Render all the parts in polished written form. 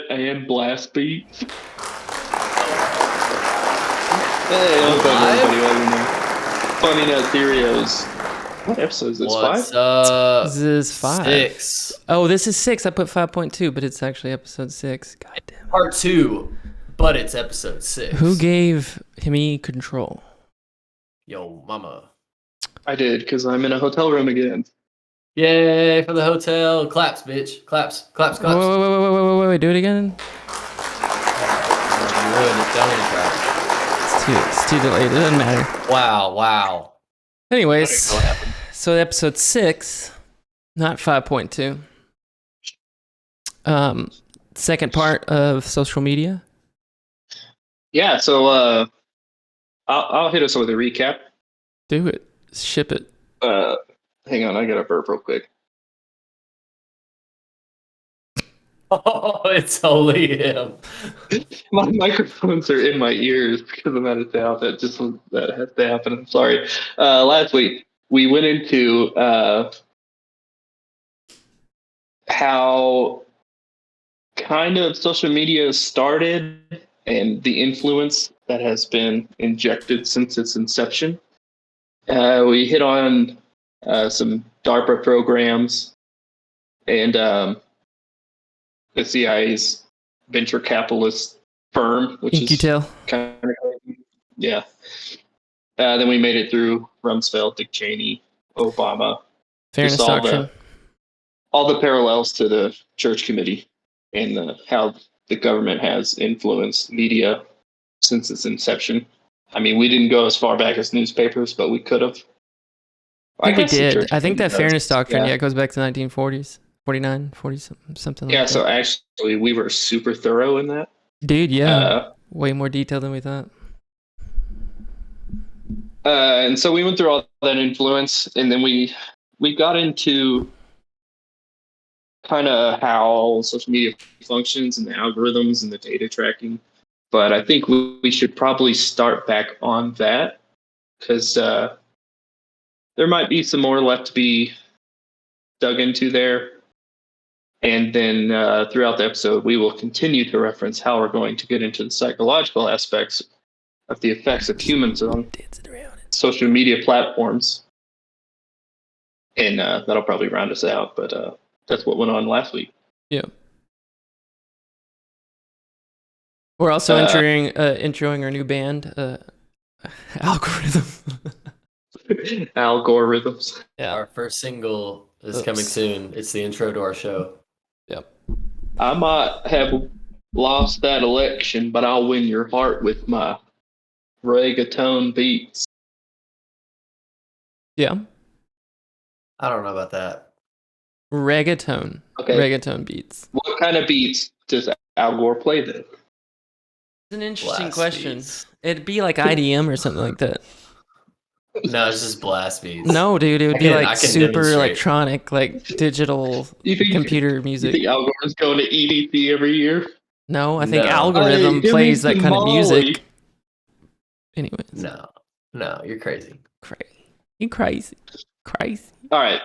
And blast beats. Hey, what's up, everybody? Welcome to Funny Nut Theorios. What episode is this? What's 5? up? This is 5. 6. Oh, this is 6. I put 5.2, but it's actually episode 6. God damn it. Part 2, but it's episode 6. Who gave me control? Yo, mama. I did, because I'm in a hotel room again. Yay for the hotel. Claps, bitch. Claps, claps, claps. Wait, do it again? You ruined it. Don't even try. It's too delayed. It doesn't matter. Wow. Anyways, so episode 6, not 5.2. Second part of social media. Yeah, so I'll hit us with a recap. Do it. Ship it. Hang on, I gotta burp real quick. Oh, it's only him. My microphones are in my ears because I'm out of town. That has to happen. I'm sorry. Last week we went into how kind of social media started and the influence that has been injected since its inception. We hit on some DARPA programs and the CIA's venture capitalist firm, which Incutel. is kind of crazy. Yeah. Then we made it through Rumsfeld, Dick Cheney, Obama. Fairness Just doctrine. All the parallels to the church committee and how the government has influenced media since its inception. I mean, we didn't go as far back as newspapers, but we could have. I think we guess the did. church I think that committee fairness does. doctrine, Yeah. it goes back to 1940s, 49, 40, something like Yeah, that. so actually, we were super thorough in that. Dude, yeah. Way more detail than we thought. And so we went through all that influence, and then we got into kind of how social media functions and the algorithms and the data tracking. But I think we should probably start back on that because there might be some more left to be dug into there. And then throughout the episode, we will continue to reference how we're going to get into the psychological aspects of the effects of humans on social media platforms. And that'll probably round us out, but that's what went on last week. Yeah. We're also introing our new band, Algorithm. Algorithms. Yeah, our first single is coming soon. It's the intro to our show. Yep. I might have lost that election, but I'll win your heart with my reggaeton beats. Yeah. I don't know about that. Reggaeton. Okay. Reggaeton beats. What kind of beats does Al Gore play then? It's an interesting Blast question. beats. It'd be like IDM or something like that. No, it's just blast beats. No, dude, it would I be can- like I can super demonstrate. electronic, like digital You think computer You music. think Al Gore's going to EDC every year? No, I think No. algorithm Hey, give me plays that some kind of Molly. music. Anyways, No, you're crazy. crazy. You crazy. Crazy. All right.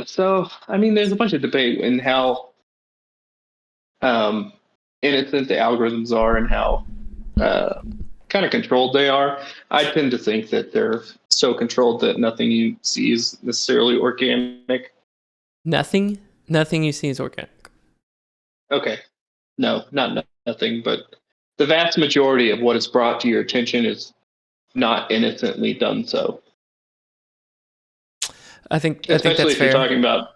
So I mean, there's a bunch of debate in how innocent the algorithms are and how kind of controlled they are. I tend to think that they're so controlled that nothing you see is necessarily organic. Nothing you see is organic. Okay. No, not nothing, but the vast majority of what is brought to your attention is not innocently done so. I think Especially that's if you're fair. talking about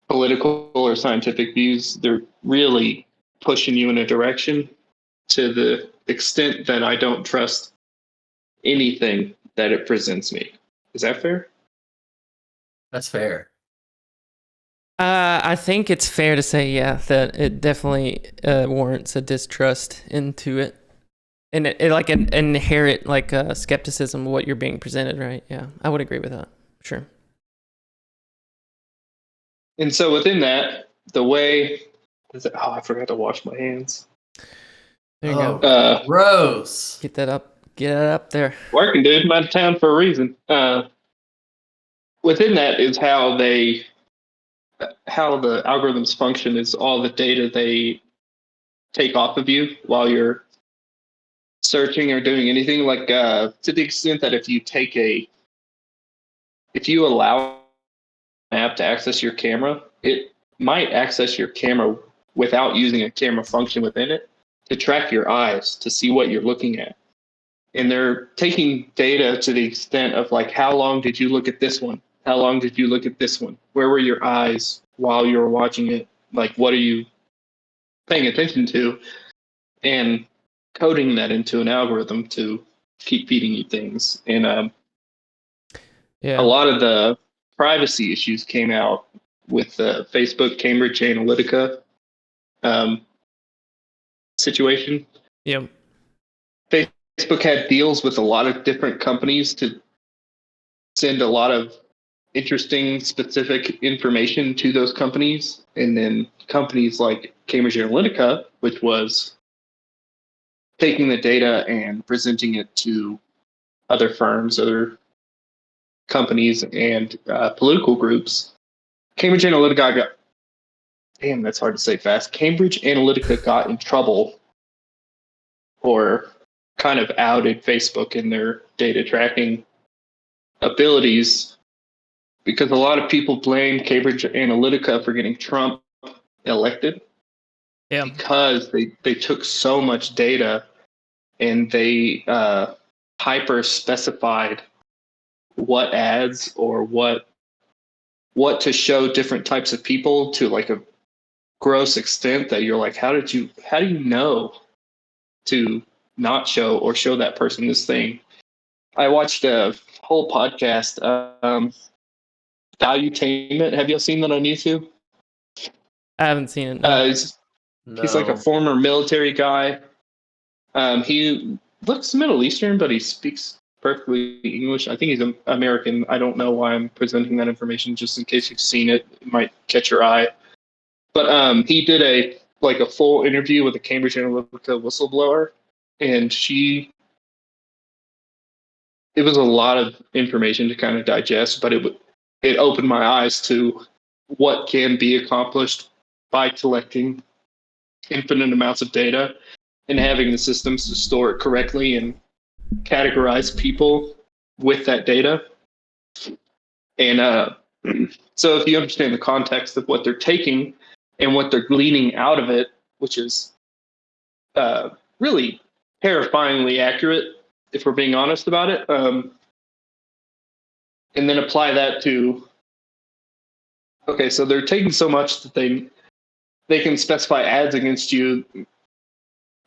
political or scientific views, they're really pushing you in a direction to the extent that I don't trust anything that it presents me. Is that fair? That's fair. I think it's fair to say, yeah, that it definitely warrants a distrust into it, and it like an inherent like skepticism of what you're being presented, right? Yeah, I would agree with that. Sure. And so within that, the way I forgot to wash my hands. There you go. Gross. Get that up. Get it up there. Working, dude. I'm out of town for a reason. Within that is how the algorithms function is all the data they take off of you while you're searching or doing anything. Like to the extent that if you allow an app to access your camera, it might access your camera without using a camera function within it to track your eyes to see what you're looking at. And they're taking data to the extent of like, how long did you look at this one? How long did you look at this one? Where were your eyes while you were watching it? Like, what are you paying attention to? And coding that into an algorithm to keep feeding you things. And a lot of the privacy issues came out with the Facebook Cambridge Analytica situation. Yep. Facebook had deals with a lot of different companies to send a lot of interesting, specific information to those companies. And then companies like Cambridge Analytica, which was taking the data and presenting it to other firms, other companies, and political groups. Cambridge Analytica got, damn, that's hard to say fast. Cambridge Analytica got in trouble or kind of outed Facebook in their data tracking abilities because a lot of people blame Cambridge Analytica for getting Trump elected. Yeah. Because they took so much data and they hyper specified what ads or what to show different types of people to like a gross extent that you're like, how do you know to not show or show that person this thing? I watched a whole podcast, Valuetainment. Have you seen that on YouTube? I haven't seen it. No. He's like a former military guy. He looks Middle Eastern, but he speaks perfectly English. I think he's American. I don't know why I'm presenting that information, just in case you've seen it. It might catch your eye. But he did a full interview with a Cambridge Analytica whistleblower, and it was a lot of information to kind of digest, but it opened my eyes to what can be accomplished by collecting infinite amounts of data and having the systems to store it correctly and categorize people with that data. And so if you understand the context of what they're taking and what they're gleaning out of it, which is really terrifyingly accurate, if we're being honest about it, and then apply that to, okay, so they're taking so much that they can specify ads against you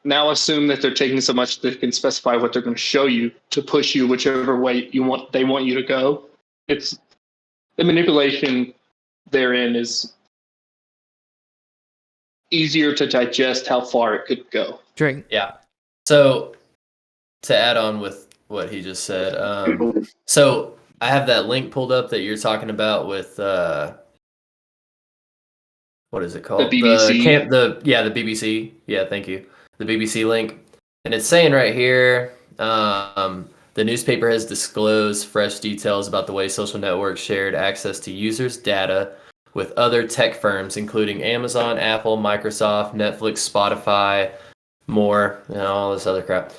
now assume that they're taking so much that they can specify what they're going to show you to push you whichever way they want you to go. It's the manipulation therein is easier to digest how far it could go. Drake. Yeah. So to add on with what he just said, so I have that link pulled up that you're talking about with what is it called? The BBC. The BBC. Yeah, thank you. The BBC link, and it's saying right here, the newspaper has disclosed fresh details about the way social networks shared access to users' data with other tech firms, including Amazon, Apple, Microsoft, Netflix, Spotify, more, all this other crap.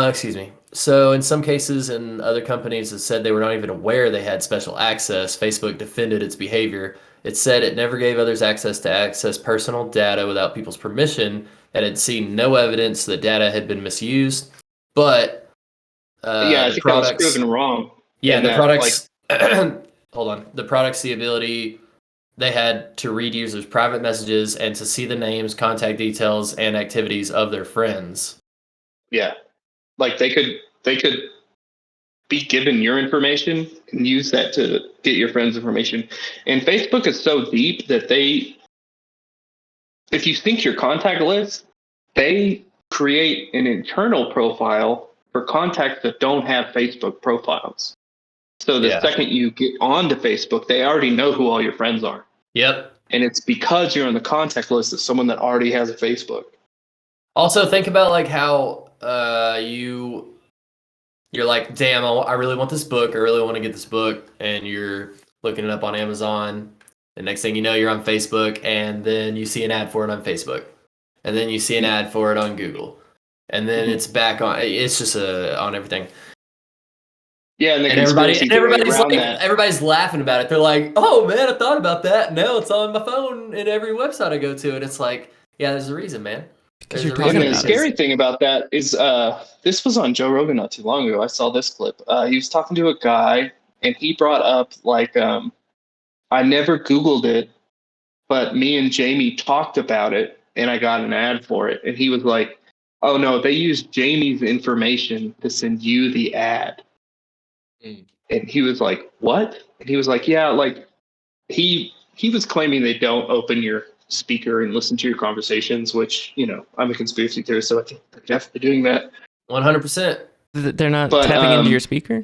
Excuse me. So in some cases, and other companies have said they were not even aware they had special access. Facebook defended its behavior. It said it never gave others access to access personal data without people's permission, and had seen no evidence that data had been misused. But I the think that was products, proven wrong. yeah, the that, products. Hold on, the products, the ability they had to read users' private messages and to see the names, contact details, and activities of their friends. Yeah, like they could be given your information and use that to get your friends' information. And Facebook is so deep that if you sync your contact list, they create an internal profile for contacts that don't have Facebook profiles. So the second you get onto Facebook, they already know who all your friends are. Yep. And it's because you're on the contact list of someone that already has a Facebook. Also, think about like how you're like, damn, I really want this book. I really want to get this book, and you're looking it up on Amazon. The next thing you know, you're on Facebook, and then you see an ad for it on Facebook, and then you see an ad for it on Google, and then it's back on. It's just on everything. Yeah, and everybody's around like, that. everybody's laughing about it. They're like, "Oh man, I thought about that. Now it's on my phone and every website I go to." And it's like, yeah, there's a reason, man. Because you're And talking the about scary thing about that is this was on Joe Rogan not too long ago. I saw this clip. He was talking to a guy, and he brought up like I never Googled it, but me and Jamie talked about it, and I got an ad for it. And he was like, "Oh no, they used Jamie's information to send you the ad." And he was like, "What?" And he was like, "Yeah, like he was claiming they don't open your speaker and listen to your conversations, which, I'm a conspiracy theorist, so I think they're definitely doing that. 100%. They're not tapping into your speaker?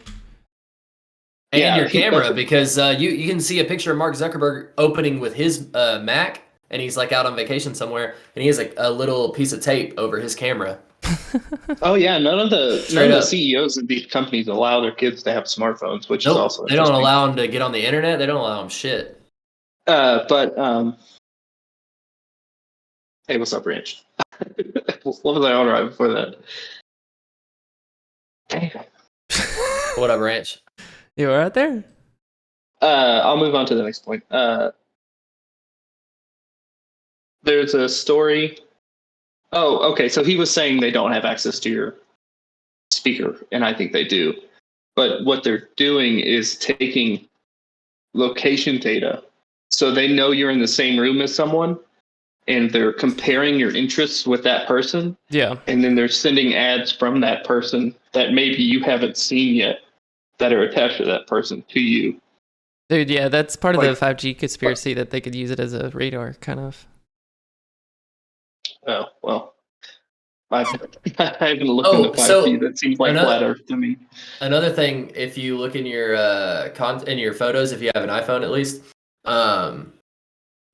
And your camera, because you can see a picture of Mark Zuckerberg opening with his Mac, and he's like out on vacation somewhere, and he has like a little piece of tape over his camera. Oh yeah, none of the CEOs of these companies allow their kids to have smartphones, which is also they don't allow them to get on the internet. They don't allow them shit. But hey, what's up, Ranch? What was I on right before that? Dang. What up, Ranch? You all right there? I'll move on to the next point. There's a story. Oh, okay. So he was saying they don't have access to your speaker, and I think they do. But what they're doing is taking location data. So they know you're in the same room as someone, and they're comparing your interests with that person. Yeah. And then they're sending ads from that person that maybe you haven't seen yet that are attached to that person to you. Dude, yeah, that's part of the 5G conspiracy that they could use it as a radar, kind of. Oh, well. I haven't looked into 5G. That seems like flat Earth to me. Another thing, if you look in your in your photos, if you have an iPhone at least,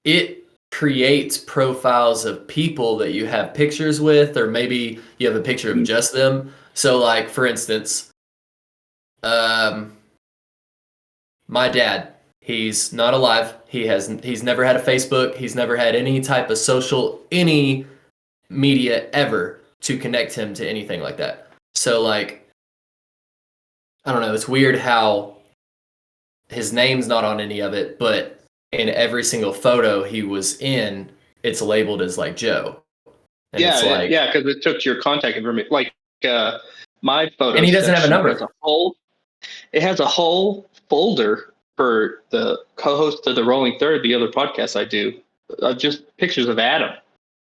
it creates profiles of people that you have pictures with, or maybe you have a picture of just them. So, like for instance, my dad, he's not alive. He's never had a Facebook. He's never had any type of any media ever to connect him to anything like that. So like, I don't know, it's weird how his name's not on any of it, but in every single photo he was in, it's labeled as like Joe. And yeah, it's like, yeah, because it took your contact information. Like my photo, and he doesn't have a number. It has a whole folder for the co-host of the Rolling Third, the other podcast I do, just pictures of Adam.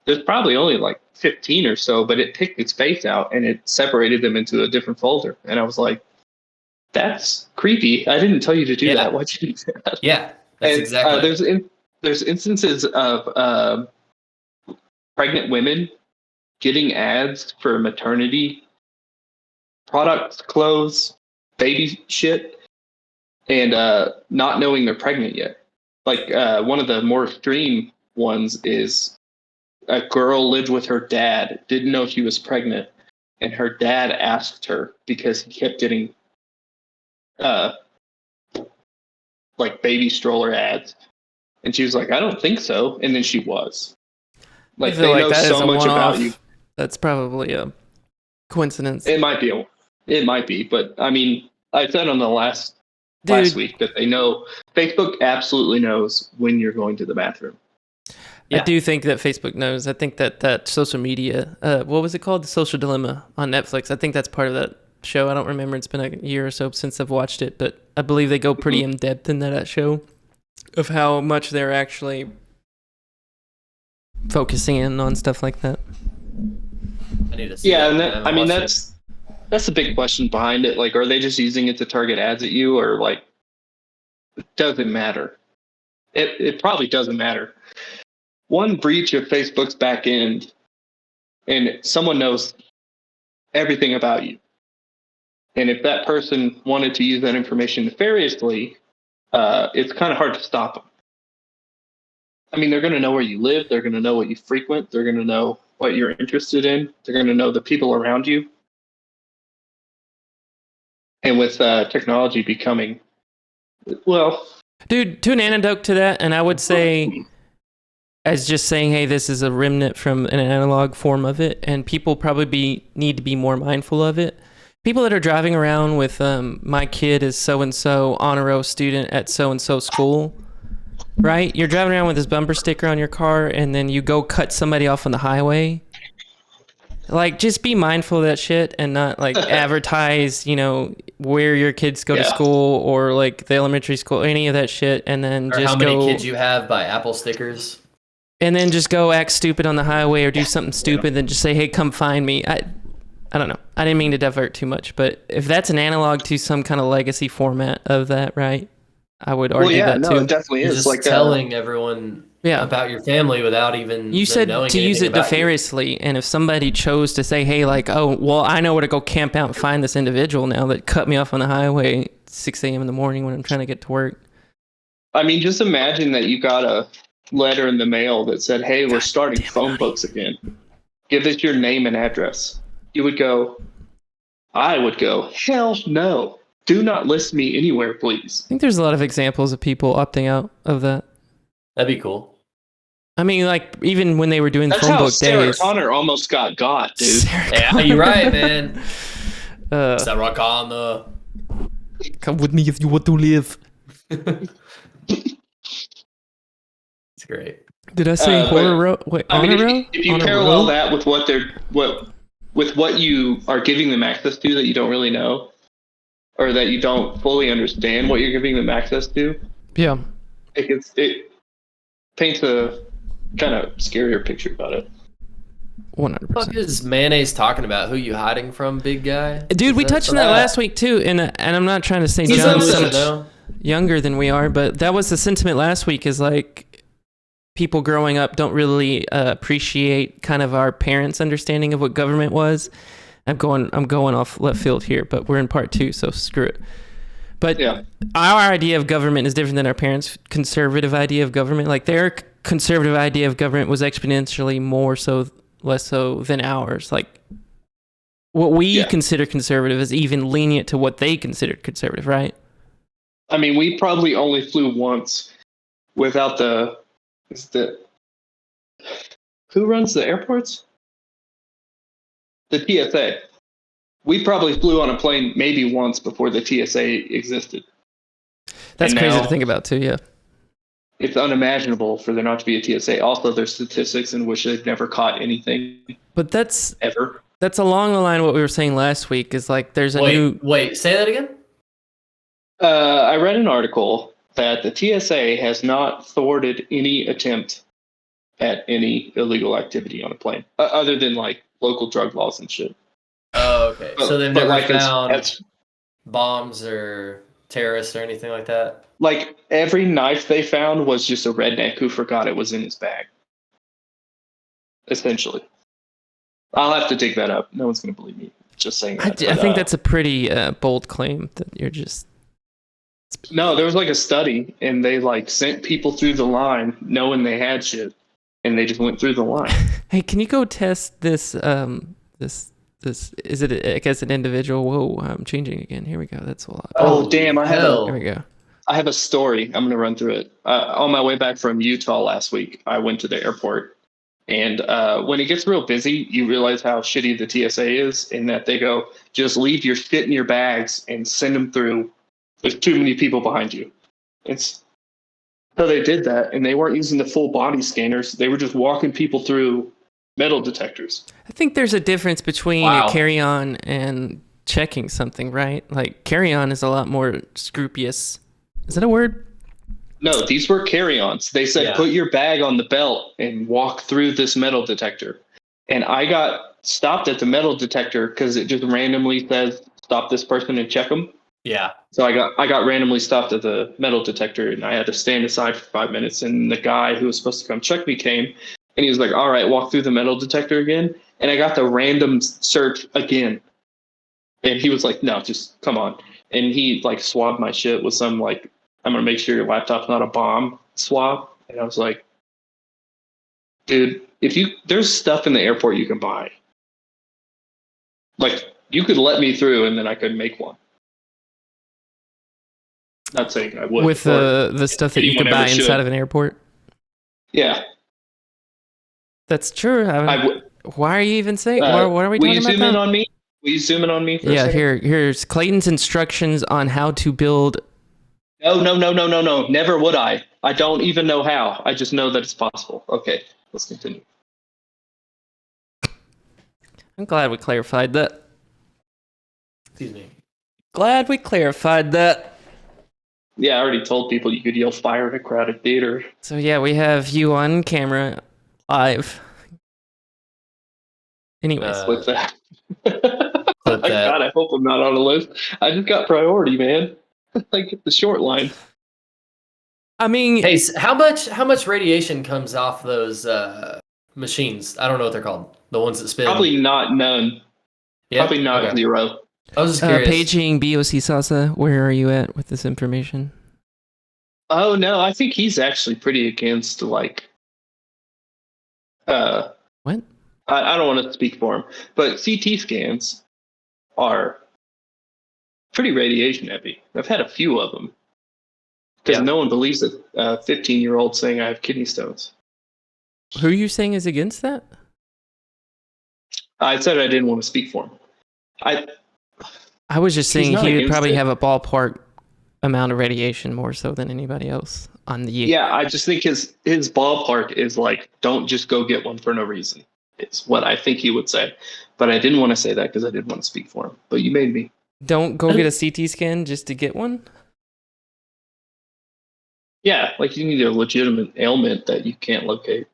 there's probably only like 15 or so, but it picked its face out and it separated them into a different folder. And I was like, that's creepy. I didn't tell you to do that. Why'd you do that? Yeah, that's And exactly. there's instances of pregnant women getting ads for maternity products, clothes, baby shit, and not knowing they're pregnant yet. Like one of the more extreme ones is a girl lived with her dad, didn't know she was pregnant, and her dad asked her because he kept getting uh, like baby stroller ads, and she was like, "I don't think so," and then she was. I Like feel they like know that is so a much about you. one-off. That's probably a coincidence. It might be it might be, but I mean, I said on the last Dude, week that they know Facebook absolutely knows when you're going to the bathroom. I Yeah. do think that Facebook knows. I think that social media, what was it called? The Social Dilemma on Netflix. I think that's part of that show. I don't remember. It's been a year or so since I've watched it, but I believe they go pretty in depth in that show of how much they're actually focusing in on stuff like that. I need to see Yeah, it. and I haven't I mean watched it. that's the big question behind it. Like, are they just using it to target ads at you, or like, it doesn't matter? It probably doesn't matter. One breach of Facebook's back end, and someone knows everything about you. And if that person wanted to use that information nefariously, it's kind of hard to stop them. I mean, they're going to know where you live. They're going to know what you frequent. They're going to know what you're interested in. They're going to know the people around you. And with technology becoming, well, Dude, to an antidote to that, and I would say as just saying, hey, this is a remnant from an analog form of it, and people probably need to be more mindful of it. People that are driving around with my kid is so and so honor roll student at so and so school, right? You're driving around with this bumper sticker on your car, and then you go cut somebody off on the highway. Like, just be mindful of that shit and not like advertise, where your kids go to yeah. school or like the elementary school, any of that shit, and then Or just how many go. kids you have by Apple stickers. And then just go act stupid on the highway or do something stupid, then just say, hey, come find me. I don't know. I didn't mean to divert too much, but if that's an analog to some kind of legacy format of that, right? I would argue that too. It definitely You're is. just Like, telling everyone Yeah. about your family without even You them said knowing to use anything it about you. nefariously, and if somebody chose to say, hey, like, oh, well, I know where to go camp out and find this individual now that cut me off on the highway at 6 a.m. in the morning when I'm trying to get to work. I mean, just imagine that you got a letter in the mail that said, "Hey, we're God starting damn it, phone honey. books again. Give us your name and address." You would go, I would go, hell no. Do not list me anywhere, please. I think there's a lot of examples of people opting out of that. That'd be cool. I mean, like, even when they were doing That's phone how book Sarah days. Connor almost got dude. Sarah Yeah, Connor. you're right, man. Uh, Sarah Connor. Come with me if you want to live. It's great. Did I say horror row? Wait, I honor mean, row? if you Honor parallel row? that with what you are giving them access to that you don't really know, or that you don't fully understand what you're giving them access to, Yeah. it paints a kind of scarier picture about it. 100%. What the fuck is mayonnaise talking about? Who you hiding from, big guy? Dude, we touched on that last week too, and I'm not trying to say He's John's only so a- much know. younger than we are, but that was the sentiment last week. Is like people growing up don't really appreciate kind of our parents' understanding of what government was. I'm going off left field here, but we're in part 2, so screw it. But Yeah. our idea of government is different than our parents' conservative idea of government. Like their conservative idea of government was exponentially less so than ours. Like what we consider conservative is even lenient to what they considered conservative, right? I mean, we probably only flew once without who runs the airports? The TSA. We probably flew on a plane maybe once before the TSA existed. That's And crazy now to think about too, yeah. It's unimaginable for there not to be a TSA. Also, there's statistics in which they've never caught anything But that's ever. along the line of what we were saying last week is like there's a Wait, say that again? I read an article that the TSA has not thwarted any attempt at any illegal activity on a plane, other than like local drug laws and shit. Oh, okay. So they've But never like found bombs or terrorists or anything like that? like every knife they found was just a redneck who forgot it was in his bag. Essentially, I'll have to dig that up. No one's gonna believe me just saying that. I think that's a pretty bold claim that you're just. No, there was like a study, and they like sent people through the line knowing they had shit, and they just went through the line. Hey, can you go test this? This is it? I guess an individual. Whoa, I'm changing again. Here we go. That's a lot. Oh damn! There we go. I have a story. I'm gonna run through it. On my way back from Utah last week, I went to the airport, and when it gets real busy, you realize how shitty the TSA is, in that they go, just leave your shit in your bags and send them through. There's too many people behind you. It's so they did that, and they weren't using the full body scanners. They were just walking people through metal detectors. I think there's a difference between Wow. a carry-on and checking something, right? Like carry-on is a lot more scrupulous. Is that a word? No, these were carry-ons. They said, put your bag on the belt and walk through this metal detector. And I got stopped at the metal detector because it just randomly says, stop this person and check them. Yeah. So I got randomly stopped at the metal detector, and I had to stand aside for 5 minutes. And the guy who was supposed to come check me came, and he was like, all right, walk through the metal detector again. And I got the random search again. And he was like, no, just come on. And he like swabbed my shit with some like, I'm going to make sure your laptop's not a bomb swab. And I was like, dude, there's stuff in the airport you can buy. Like, you could let me through and then I could make one. Not saying I would. With the stuff that you can buy inside of an airport? Yeah. That's true. I would. Why are you even saying? What are we talking about? Will you zoom in on me? Will you zoom in on me for a second? Here's Clayton's instructions on how to build. No. Never would I. I don't even know how. I just know that it's possible. Okay, let's continue. I'm glad we clarified that. Excuse me. Glad we clarified that. Yeah, I already told people you could yell fire in a crowded theater. So yeah, we have you on camera live. Anyways. With that. Clip that. God, I hope I'm not on the list. I just got priority, man. I get the short line. I mean, Hey, how much radiation comes off those machines? I don't know what they're called. The ones that spin. Probably not none. Yeah? Probably not Okay. 0. I was just curious. paging BOC Sasa, where are you at with this information? Oh no, I think he's actually pretty against like What? I don't want to speak for him, but CT scans are pretty radiation heavy. I've had a few of them because no one believes a 15-year-old saying I have kidney stones. Who are you saying is against that? I said I didn't want to speak for him. I was just saying not he would against probably it. have a ballpark amount of radiation more so than anybody else on the Yeah, I just think his ballpark is like, don't just go get one for no reason. It's what I think he would say. But I didn't want to say that because I didn't want to speak for him. But you made me. Don't go get a CT scan just to get one? Yeah, like you need a legitimate ailment that you can't locate.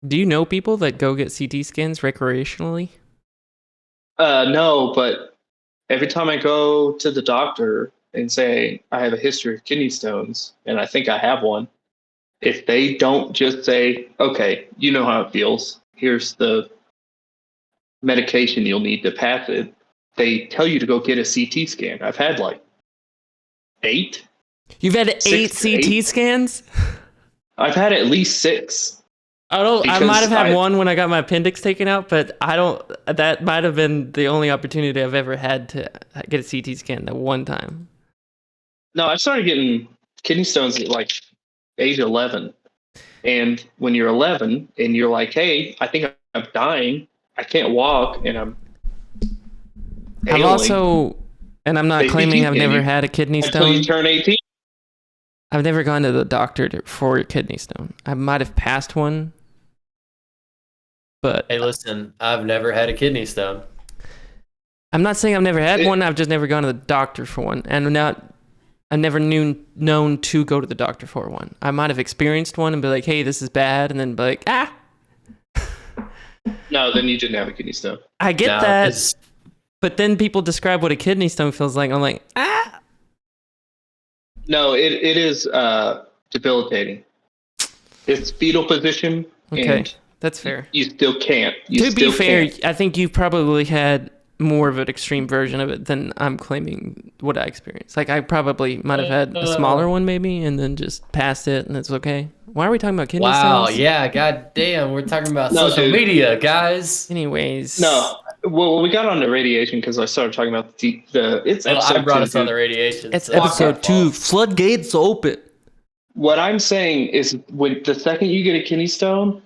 Do you know people that go get CT scans recreationally? No, but every time I go to the doctor and say I have a history of kidney stones and I think I have one, if they don't just say, okay, you know how it feels, here's the medication you'll need to pass it, they tell you to go get a CT scan. I've had like 8. You've had 8 6 to CT 8. scans? I've had at least 6. I might have had one when I got my appendix taken out, but that might have been the only opportunity I've ever had to get a CT scan that one time. No, I started getting kidney stones at like age 11. And when you're 11 and you're like, hey, I think I'm dying, I can't walk, and I'm I've also, and I'm not claiming I've never had a kidney until stone. you turn 18. I've never gone to the doctor for a kidney stone. I might have passed one, but Hey, listen, I've never had a kidney stone. I'm not saying I've never had one. I've just never gone to the doctor for one. And not I never known to go to the doctor for one. I might have experienced one and be like, hey, this is bad, and then be like, ah. No, then you didn't have a kidney stone. I get No, that, 'cause- but then people describe what a kidney stone feels like. I'm like, ah. No, it is debilitating. It's fetal position, Okay, and that's fair. you still can't. To be fair, I think you've probably had more of an extreme version of it than I'm claiming what I experienced. Like, I probably might have had a smaller one maybe, and then just passed it, and it's okay. Why are we talking about kidney wow, stones? yeah, goddamn, we're talking about No, social dude. media, guys. Anyways. No. Well, we got on the radiation because I started talking about the it's Well, episode I brought 2, us on dude. the radiation. It's so it's episode our 2. fault. Floodgates open. What I'm saying is, when the second you get a kidney stone,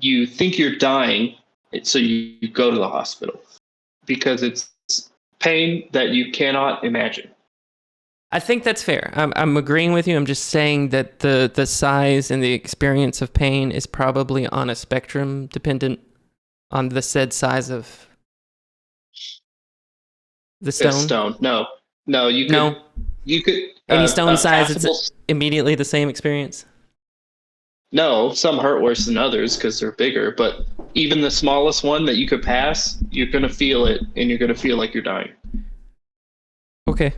you think you're dying, so you go to the hospital because it's pain that you cannot imagine. I think that's fair. I'm agreeing with you. I'm just saying that the size and the experience of pain is probably on a spectrum dependent on the said size of the stone. A stone. No, you could. No. You could. Any stone size, passable- it's immediately the same experience. No, some hurt worse than others because they're bigger, but even the smallest one that you could pass, you're going to feel it, and you're going to feel like you're dying. Okay.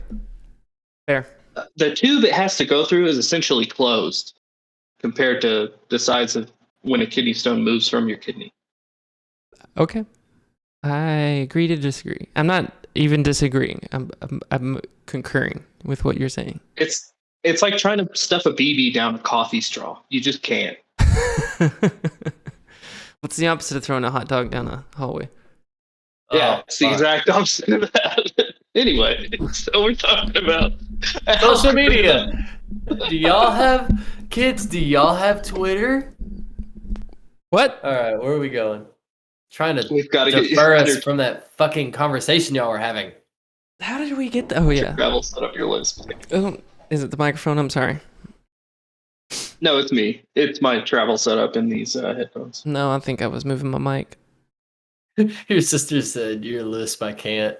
Fair. The tube it has to go through is essentially closed compared to the size of when a kidney stone moves from your kidney. Okay. I agree to disagree. I'm not even disagreeing. I'm concurring with what you're saying. It's like trying to stuff a BB down a coffee straw. You just can't. What's the opposite of throwing a hot dog down a hallway? Yeah, Oh, it's the fuck. exact opposite of that. Anyway, so we're talking about Social media. Do y'all have kids? Do y'all have Twitter? What? All right, where are we going? Trying to We've got to get defer us your from that fucking conversation y'all were having. How did we get Oh, yeah. travel set up your list. Oh, is it the microphone? I'm sorry. No, it's me. It's my travel setup in these headphones. No, I think I was moving my mic. Your sister said, "Your lisp, I can't."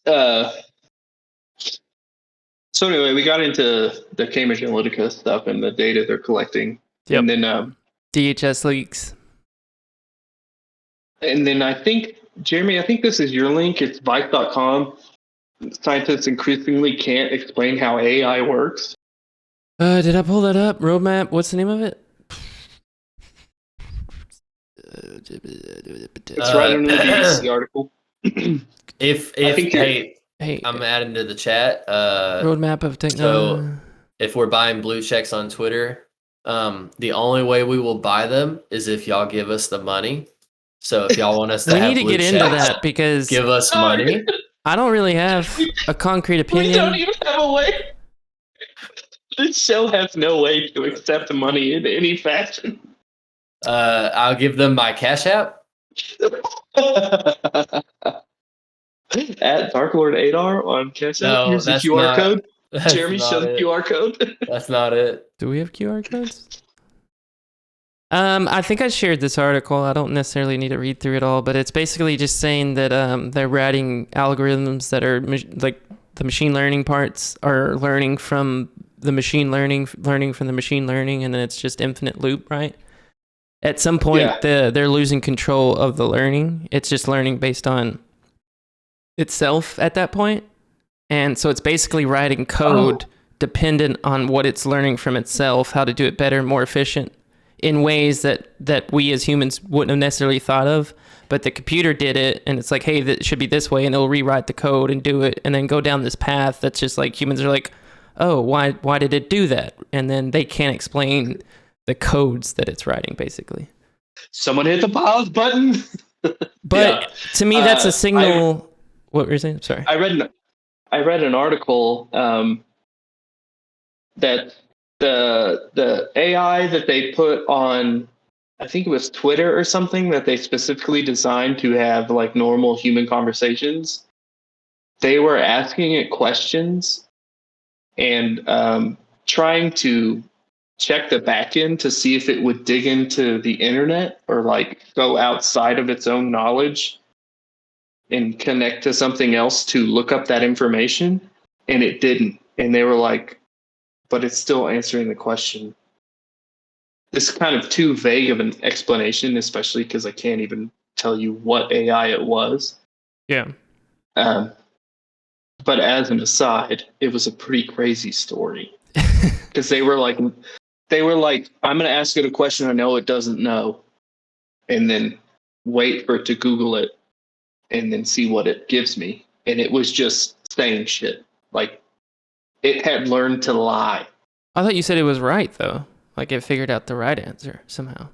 So anyway, we got into the Cambridge Analytica stuff and the data they're collecting, Yep. and then DHS leaks. I think Jeremy, I think this is your link. It's Vice.com. Scientists increasingly can't explain how AI works. Did I pull that up? Roadmap. What's the name of it? It's right under the BBC article. If I think hey, Hey, I'm adding to the chat. roadmap of technology. If we're buying blue checks on Twitter, the only way we will buy them is if y'all give us the money. So if y'all want us to We have need to blue get into checks, that because give us money. I don't really have a concrete We opinion. don't even have a way. This show has no way to accept money in any fashion. I'll give them my Cash App. At Dark Lord Adar on Cash App. No, Here's the that's QR not- code. That's Jeremy, not show the it. QR code. That's not it. Do we have QR codes? I think I shared this article. I don't necessarily need to read through it all, but it's basically just saying that they're writing algorithms that are like the machine learning parts are learning from the machine learning from the machine learning, and then it's just infinite loop, right? At some point, they're losing control of the learning. It's just learning based on itself at that point. And so it's basically writing code dependent on what it's learning from itself, how to do it better, more efficient, in ways that we as humans wouldn't have necessarily thought of. But the computer did it, and it's like, hey, that should be this way, and it'll rewrite the code and do it, and then go down this path that's just like humans are like, oh, why did it do that? And then they can't explain the codes that it's writing, basically. Someone hit the pause button. But to me, that's a signal. What were you saying? Sorry. I read an article that the AI that they put on, I think it was Twitter or something, that they specifically designed to have like normal human conversations. They were asking it questions and trying to check the backend to see if it would dig into the internet or like go outside of its own knowledge and connect to something else to look up that information, and it didn't. And they were like, but it's still answering the question. This is kind of too vague of an explanation, especially because I can't even tell you what AI it was. Yeah. Um, but as an aside, it was a pretty crazy story because they were like, I'm going to ask it a question I know it doesn't know, and then wait for it to Google it, and then see what it gives me. And it was just saying shit. Like it had learned to lie. I thought you said it was right though. Like it figured out the right answer somehow.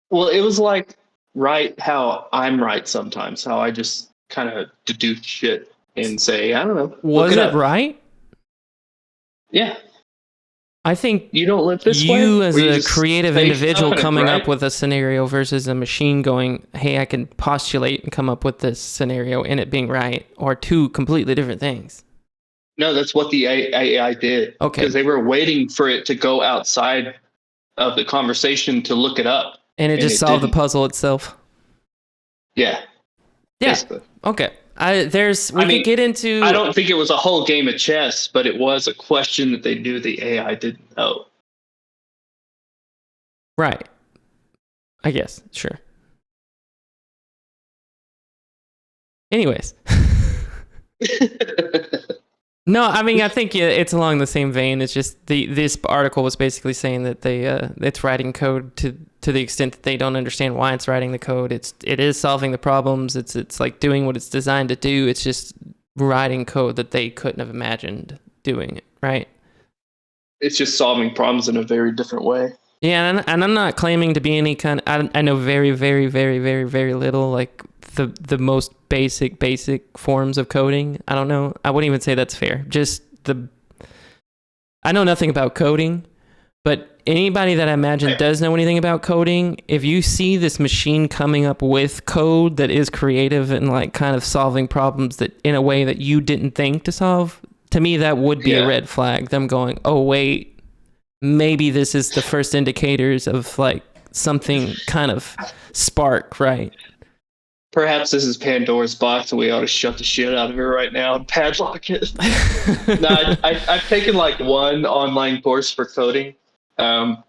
Well, it was like right how I'm right sometimes, how I just kind of deduce shit and say, I don't know. Was look it up. right? Yeah. I think You don't live this way? you as Where you a just creative say individual stuff and it's coming up right? with a scenario versus a machine going, hey, I can postulate and come up with this scenario and it being right, are two completely different things. No, that's what the AI did. Okay. Because they were waiting for it to go outside of the conversation to look it up. And it just solved the didn't. puzzle itself. Yeah. Yeah. Basically. Okay. We could get into. I don't think it was a whole game of chess, but it was a question that they knew the AI didn't know. Right. I guess. Sure. Anyways. No, I mean, I think it's along the same vein. It's just this article was basically saying that it's writing code to the extent that they don't understand why it's writing the code. It is solving the problems. It's like doing what it's designed to do. It's just writing code that they couldn't have imagined doing it, right? It's just solving problems in a very different way. Yeah, and I'm not claiming to be any kind of, I know very, very, very, very, very little, like the most basic forms of coding. I don't know. I wouldn't even say that's fair. I know nothing about coding, but anybody that I imagine does know anything about coding, if you see this machine coming up with code that is creative and like kind of solving problems that in a way that you didn't think to solve, to me that would be a red flag. Them going, oh wait, maybe this is the first indicators of like something kind of spark, right? Perhaps this is Pandora's box and we ought to shut the shit out of it right now and padlock it. No, I've taken like one online course for coding, and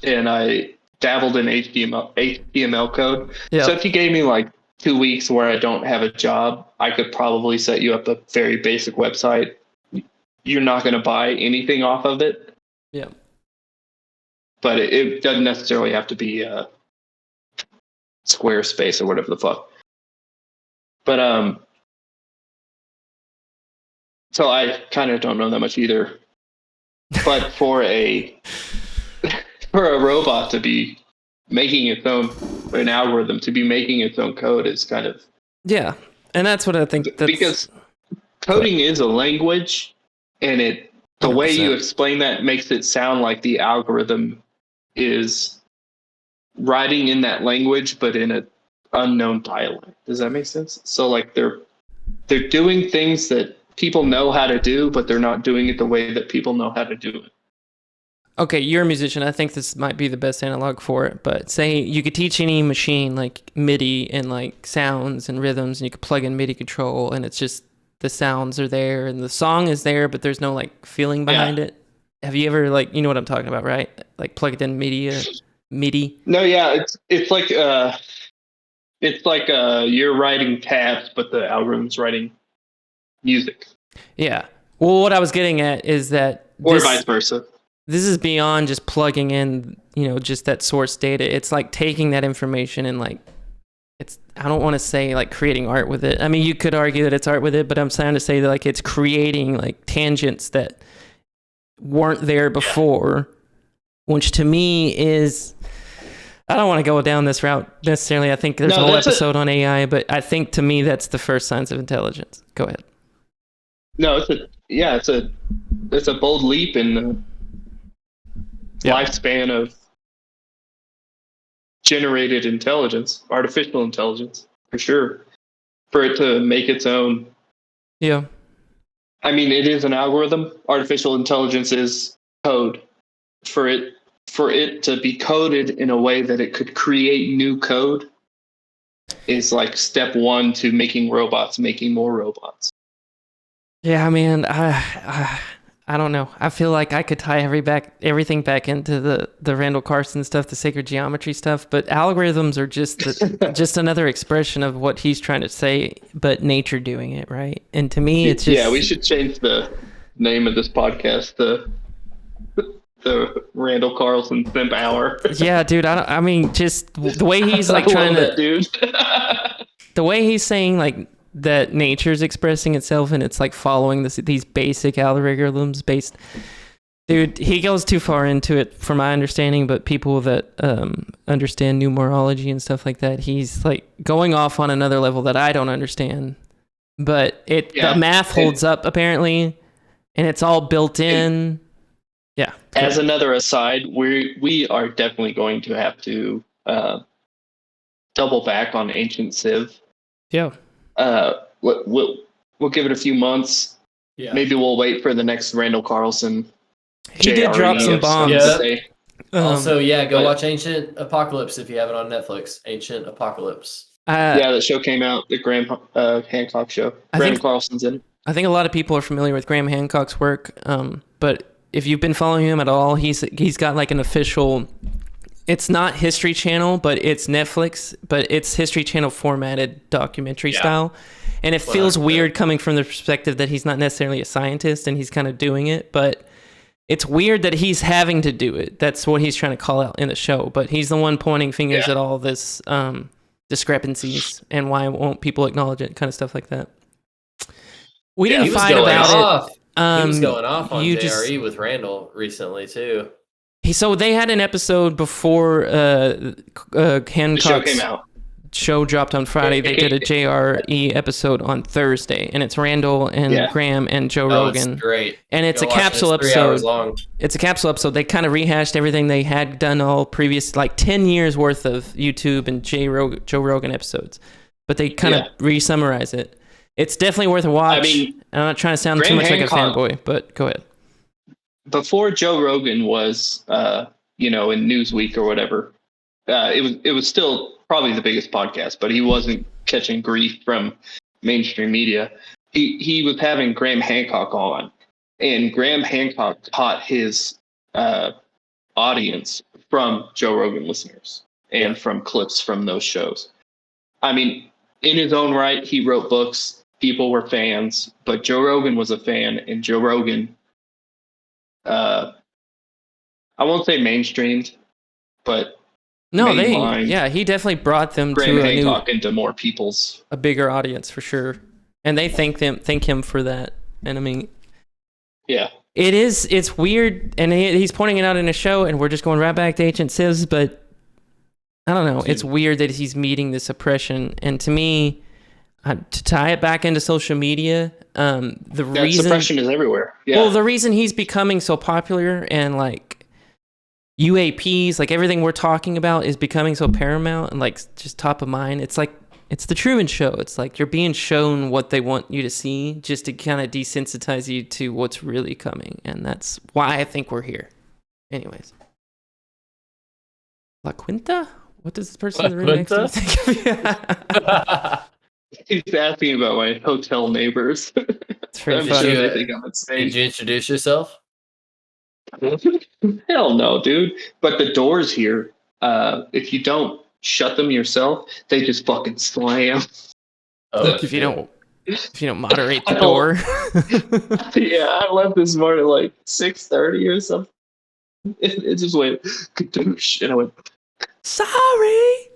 I dabbled in HTML code. Yep. So if you gave me like 2 weeks where I don't have a job, I could probably set you up a very basic website. You're not going to buy anything off of it. Yeah. But it doesn't necessarily have to be Squarespace or whatever the fuck. But so I kind of don't know that much either. But for a robot to be making its own, or an algorithm to be making its own code is kind of, yeah, and that's what I think. Because coding is a language, and the 100%. way you explain that makes it sound like the algorithm is writing in that language, but in an unknown dialect. Does that make sense? So like they're doing things that people know how to do, but they're not doing it the way that people know how to do it. Okay, you're a musician. I think this might be the best analog for it. But say you could teach any machine like MIDI and like sounds and rhythms, and you could plug in MIDI control, and it's just the sounds are there and the song is there, but there's no like feeling behind it. Have you ever like, you know what I'm talking about, right? Like plugged in MIDI. No, yeah, it's like you're writing tabs, but the algorithm's writing music. Yeah. Well, what I was getting at is that or vice versa. This is beyond just plugging in, just that source data. It's like taking that information and like, I don't want to say like creating art with it. I mean, you could argue that it's art with it, but I'm trying to say that like it's creating like tangents that weren't there before, which to me is, I don't want to go down this route necessarily. I think there's a whole episode on AI, but I think to me that's the first signs of intelligence. Go ahead. No, it's a bold leap in the lifespan of generated intelligence, artificial intelligence, for sure, for it to make its own. Yeah. I mean, it is an algorithm. Artificial intelligence is code. For it to be coded in a way that it could create new code is like step one to making robots, making more robots. Yeah, man. I don't know. I feel like I could tie everything back into the Randall Carson stuff, the sacred geometry stuff, but algorithms are just another expression of what he's trying to say, but nature doing it, right? And to me, it's just Yeah, we should change the name of this podcast to the Randall Carlson Simp Hour. yeah, dude. I mean, just the way he's like I trying love that, to, dude. the way he's saying like that nature's expressing itself and it's like following these basic algorithms based. Dude, he goes too far into it, from my understanding. But people that understand numerology and stuff like that, he's like going off on another level that I don't understand. But the math holds up apparently, and it's all built in. Yeah. As another aside, we are definitely going to have to double back on Ancient Civ. Yeah. We'll give it a few months. Yeah. Maybe we'll wait for the next Randall Carlson. He did drop some bombs. Yeah. Also, go watch Ancient Apocalypse if you have it on Netflix. Ancient Apocalypse. The show came out, the Graham Hancock show. Graham Carlson's in it. I think a lot of people are familiar with Graham Hancock's work, but if you've been following him at all, he's got like an official. It's not History Channel, but it's Netflix, but it's History Channel formatted documentary style. And it feels weird coming from the perspective that he's not necessarily a scientist and he's kind of doing it, but it's weird that he's having to do it. That's what he's trying to call out in the show, but he's the one pointing fingers at all this discrepancies and why won't people acknowledge it, kind of stuff like that. We didn't fight about it. He was going off on JRE with Randall recently too. So they had an episode before Hancock's show dropped on Friday. They did a JRE episode on Thursday, and it's Randall and Graham and Joe Rogan. It's great. And it's a capsule episode. 3 hours long. It's a capsule episode. They kind of rehashed everything they had done all previous, like 10 years worth of YouTube and Joe Rogan episodes. But they kind of re-summarize it. It's definitely worth a watch. I mean, I'm not trying to sound too much like a fanboy, but go ahead. Before Joe Rogan was, in Newsweek or whatever, it was still probably the biggest podcast, but he wasn't catching grief from mainstream media. He was having Graham Hancock on, and Graham Hancock taught his audience from Joe Rogan listeners and from clips from those shows. I mean, in his own right, he wrote books. People were fans, but Joe Rogan was a fan, and Joe Rogan, I won't say mainstreamed, but he definitely brought them Graham Hancock into more people's a bigger audience for sure, and they thank him for that. And I mean, it's weird, and he's pointing it out in a show, and we're just going right back to Ancient Civs, but I don't know. It's weird that he's meeting this oppression, and to me, to tie it back into social media, the reason suppression is everywhere. Yeah. Well, the reason he's becoming so popular and like UAPs, like everything we're talking about, is becoming so paramount and like just top of mind. It's like it's the Truman Show. It's like you're being shown what they want you to see, just to kind of desensitize you to what's really coming, and that's why I think we're here. Anyways, La Quinta. What does this person in the room next to me think of? He's asking about my hotel neighbors. It's pretty funny. Did you introduce yourself? Hell no, dude. But the doors here, if you don't shut them yourself, they just fucking slam. If you don't moderate the door. Yeah, I left this morning like 6:30 or something. It just went kadoosh, and I went, sorry.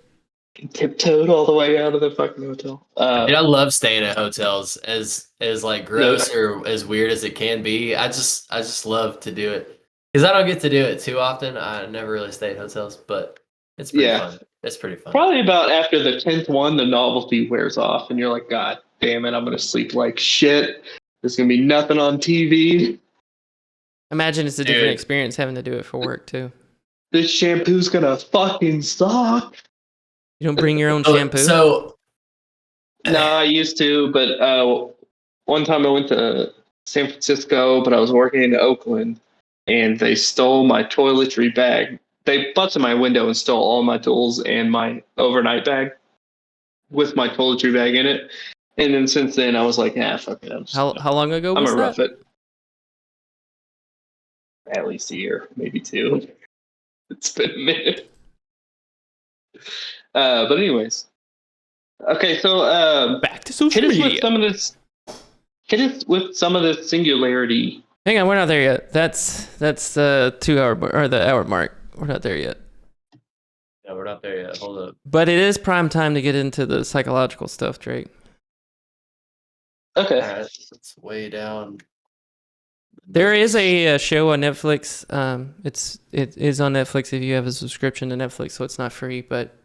Tiptoed all the way out of the fucking hotel. I love staying at hotels, as like gross or as weird as it can be. I just love to do it because I don't get to do it too often. I never really stay at hotels, but it's pretty fun. It's pretty fun. Probably about after the 10th one, the novelty wears off, and you're like, God damn it, I'm gonna sleep like shit. There's gonna be nothing on TV. Imagine it's a different experience having to do it for work too. This shampoo's gonna fucking suck. You don't bring your own shampoo? No, I used to, but one time I went to San Francisco, but I was working in Oakland, and they stole my toiletry bag. They busted my window and stole all my tools and my overnight bag with my toiletry bag in it. And then since then, I was like, fuck it. How long ago I'm was gonna that? rough it. At least a year, maybe 2. It's been a minute. But anyways, okay. So Back to social hit us media. with some of this. Hit us with some of the singularity. Hang on, we're not there yet. That's the 2 hour or the hour mark. We're not there yet. Yeah, we're not there yet. Hold up. But it is prime time to get into the psychological stuff, Drake. Okay. All right, it's way down. There is a show on Netflix. It is on Netflix if you have a subscription to Netflix, so it's not free. But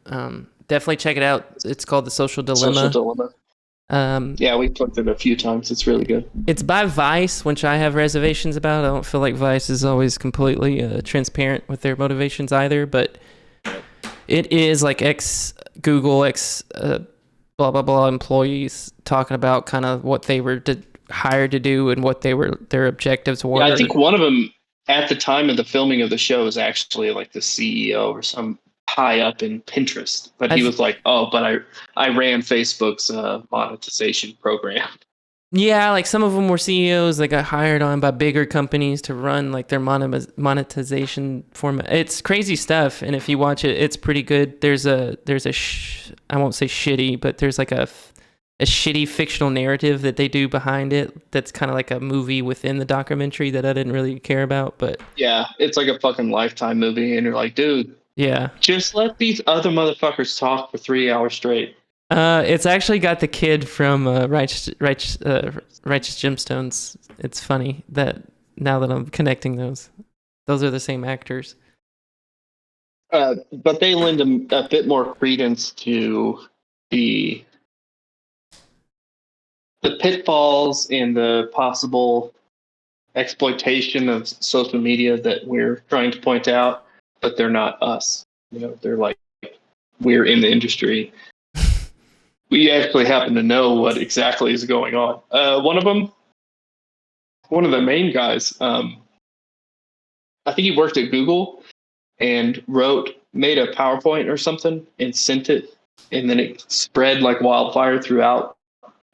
definitely check it out. It's called The Social Dilemma. Social Dilemma. Yeah, we've looked at it a few times. It's really good. It's by Vice, which I have reservations about. I don't feel like Vice is always completely transparent with their motivations either. But it is like ex-Google, blah, blah, blah employees talking about kind of what they were hired to do and what their objectives were. Yeah, I think one of them at the time of the filming of the show is actually like the CEO or some high up in Pinterest. But he was like, "Oh, but I ran Facebook's monetization program." Yeah, like some of them were CEOs that got hired on by bigger companies to run like their monetization format. It's crazy stuff, and if you watch it, it's pretty good. There's a I won't say shitty, but there's like a shitty fictional narrative that they do behind it. That's kind of like a movie within the documentary that I didn't really care about, but yeah, it's like a fucking Lifetime movie, and you're like, dude, yeah, just let these other motherfuckers talk for 3 hours straight. It's actually got the kid from Righteous Gemstones. It's funny that now that I'm connecting those are the same actors. But they lend a bit more credence to the pitfalls and the possible exploitation of social media that we're trying to point out, but they're not us. They're like, we're in the industry. We actually happen to know what exactly is going on. One of the main guys, I think he worked at Google and made a PowerPoint or something and sent it, and then it spread like wildfire throughout.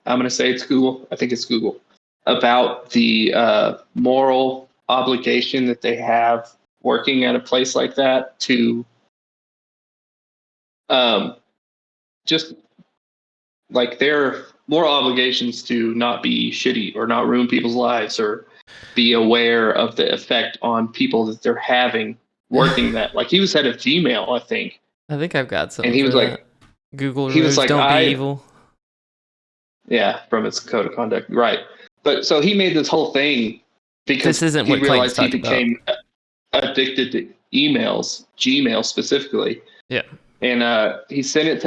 I'm going to say it's Google. I think it's Google, about the moral obligation that they have working at a place like that to just like their moral obligations to not be shitty or not ruin people's lives or be aware of the effect on people that they're having working that. Like he was head of Gmail, I think. I think I've got something. And he was like, Google he was like, don't be evil. Yeah, from its code of conduct, right? But so he made this whole thing because this isn't he what realized he about. became addicted to emails, Gmail specifically. Yeah. And he sent it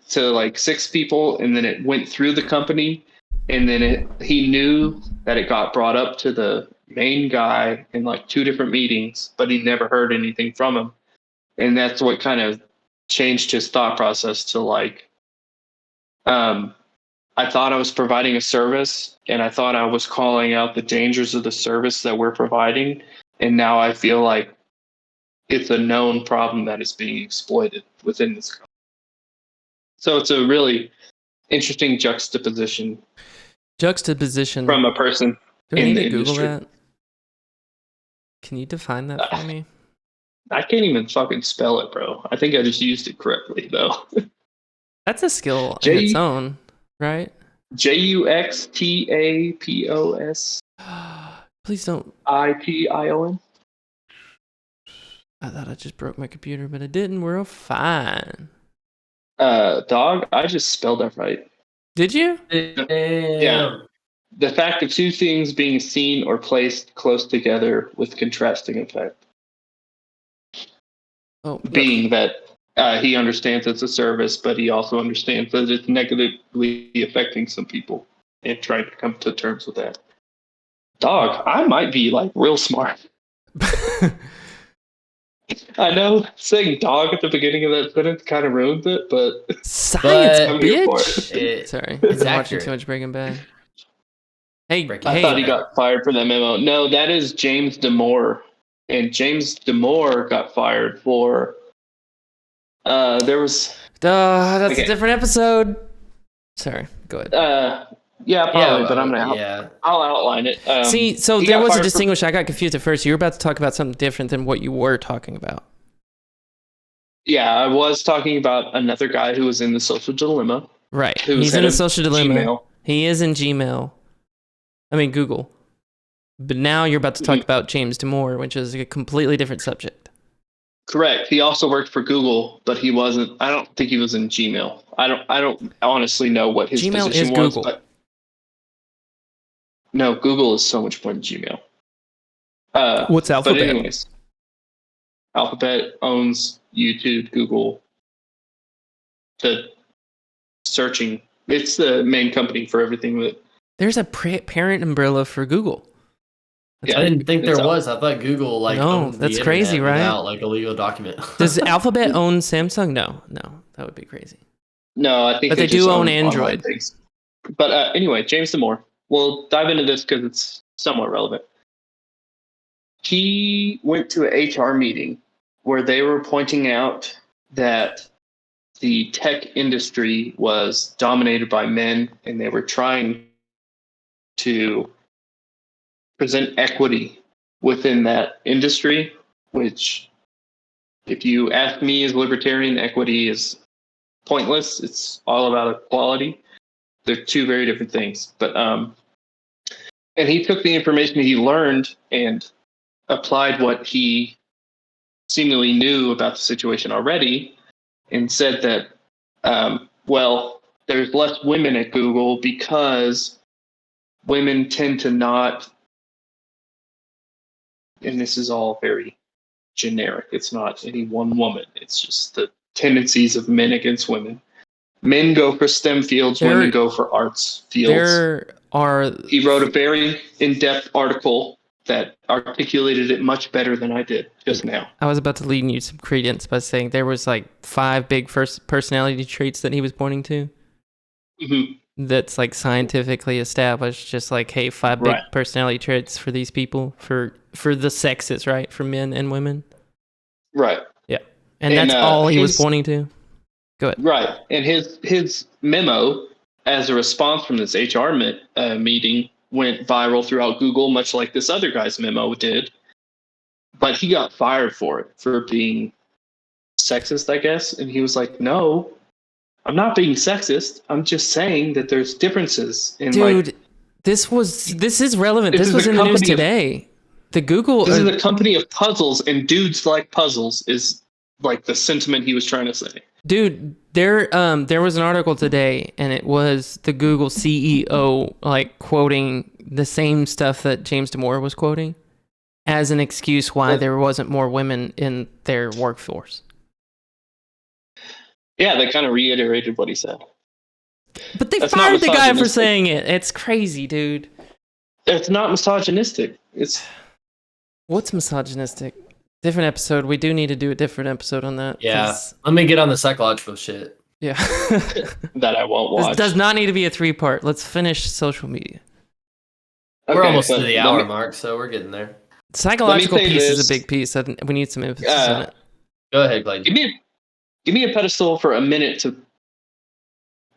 to like 6 people, and then it went through the company, and then he knew that it got brought up to the main guy in like 2 different meetings, but he never heard anything from him, and that's what kind of changed his thought process to like, I thought I was providing a service, and I thought I was calling out the dangers of the service that we're providing, and now I feel like it's a known problem that is being exploited within this company. So it's a really interesting juxtaposition from a person Do I in need the to Google industry. that? Can you define that for me? I can't even fucking spell it, bro. I think I just used it correctly, though. That's a skill in its own, right? JUXTAPOS. Please don't. IPION. I thought I just broke my computer, but it didn't. We're fine. Dog, I just spelled that right. Did you? Yeah. The fact of 2 things being seen or placed close together with contrasting effect. Oh, being that he understands it's a service, but he also understands that it's negatively affecting some people and trying to come to terms with that. Dog, I might be like real smart. I know saying dog at the beginning of that sentence kind of ruins it, but science, I'm here for bitch. Sorry, I'm watching too much Breaking Bad. I thought he got fired for that memo. No, that is James Damore, and James Damore got fired for. There was. That's a different episode. Sorry, go ahead. Yeah, probably, but I'll outline it. See, so he there got was a fired distinguish. I got confused at first. You were about to talk about something different than what you were talking about. Yeah, I was talking about another guy who was in the social dilemma. Right. Who's He's in head the of social dilemma. Gmail. He is in Gmail. I mean, Google. But now you're about to talk about James Damore, which is a completely different subject. Correct. He also worked for Google, but he wasn't. I don't think he was in Gmail. I don't honestly know what his Gmail position is was. Google. But no, Google is so much more than Gmail. What's Alphabet? But anyways, Alphabet owns YouTube, Google, the searching. It's the main company for everything that. There's a parent umbrella for Google. Yeah, I didn't think there it's was. I thought Google No, owns that's the crazy, internet right? without like a legal document. Does Alphabet own Samsung? No, that would be crazy. No, I think But they just do own online Android. things. But anyway, James Damore. We'll dive into this because it's somewhat relevant. He went to an HR meeting where they were pointing out that the tech industry was dominated by men, and they were trying to present equity within that industry, which, if you ask me as a libertarian, equity is pointless. It's all about equality. They're two very different things. But and he took the information he learned and applied what he seemingly knew about the situation already, and said that, well, there's less women at Google because women tend to not, and this is all very generic. It's not any one woman. It's just the tendencies of men against women. Men go for STEM fields, women go for arts fields. He wrote a very in-depth article that articulated it much better than I did just now. I was about to lead you some credence by saying there was like 5 big personality traits that he was pointing to. Mm-hmm. That's like scientifically established, just like, hey, 5 big personality traits for these people, for the sexes, right? For men and women. Right. Yeah. And that's all he was pointing to. Go ahead. Right. And his memo, as a response from this HR meeting, went viral throughout Google, much like this other guy's memo did. But he got fired for it, for being sexist, I guess. And he was like, no, I'm not being sexist. I'm just saying that there's differences in Dude, this is relevant. This was in the news today. The Google. This is a company of puzzles, and dudes like puzzles is like the sentiment he was trying to say. Dude, there was an article today, and it was the Google CEO like quoting the same stuff that James Damore was quoting as an excuse why there wasn't more women in their workforce. Yeah, they kind of reiterated what he said. But they fired the guy for saying it. It's crazy, dude. It's not misogynistic. What's misogynistic? Different episode. We do need to do a different episode on that. Yeah. Let me get on the psychological shit. Yeah. That I won't watch. This does not need to be a 3-part. Let's finish social media. We're almost to the hour mark, so we're getting there. Psychological piece is a big piece. We need some emphasis on it. Go ahead, Clayton. Give me a pedestal for a minute to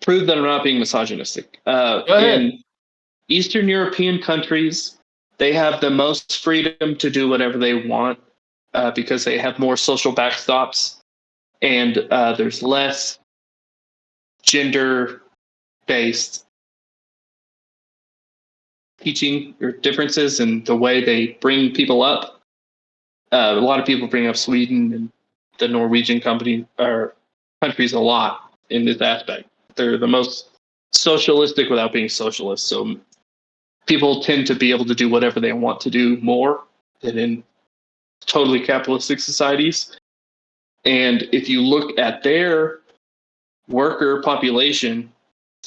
prove that I'm not being misogynistic. Go ahead. In Eastern European countries, they have the most freedom to do whatever they want because they have more social backstops, and there's less gender-based teaching or differences in the way they bring people up. A lot of people bring up Sweden and the Norwegian countries a lot in this aspect. They're the most socialistic without being socialist. So people tend to be able to do whatever they want to do more than in totally capitalistic societies. And if you look at their worker population,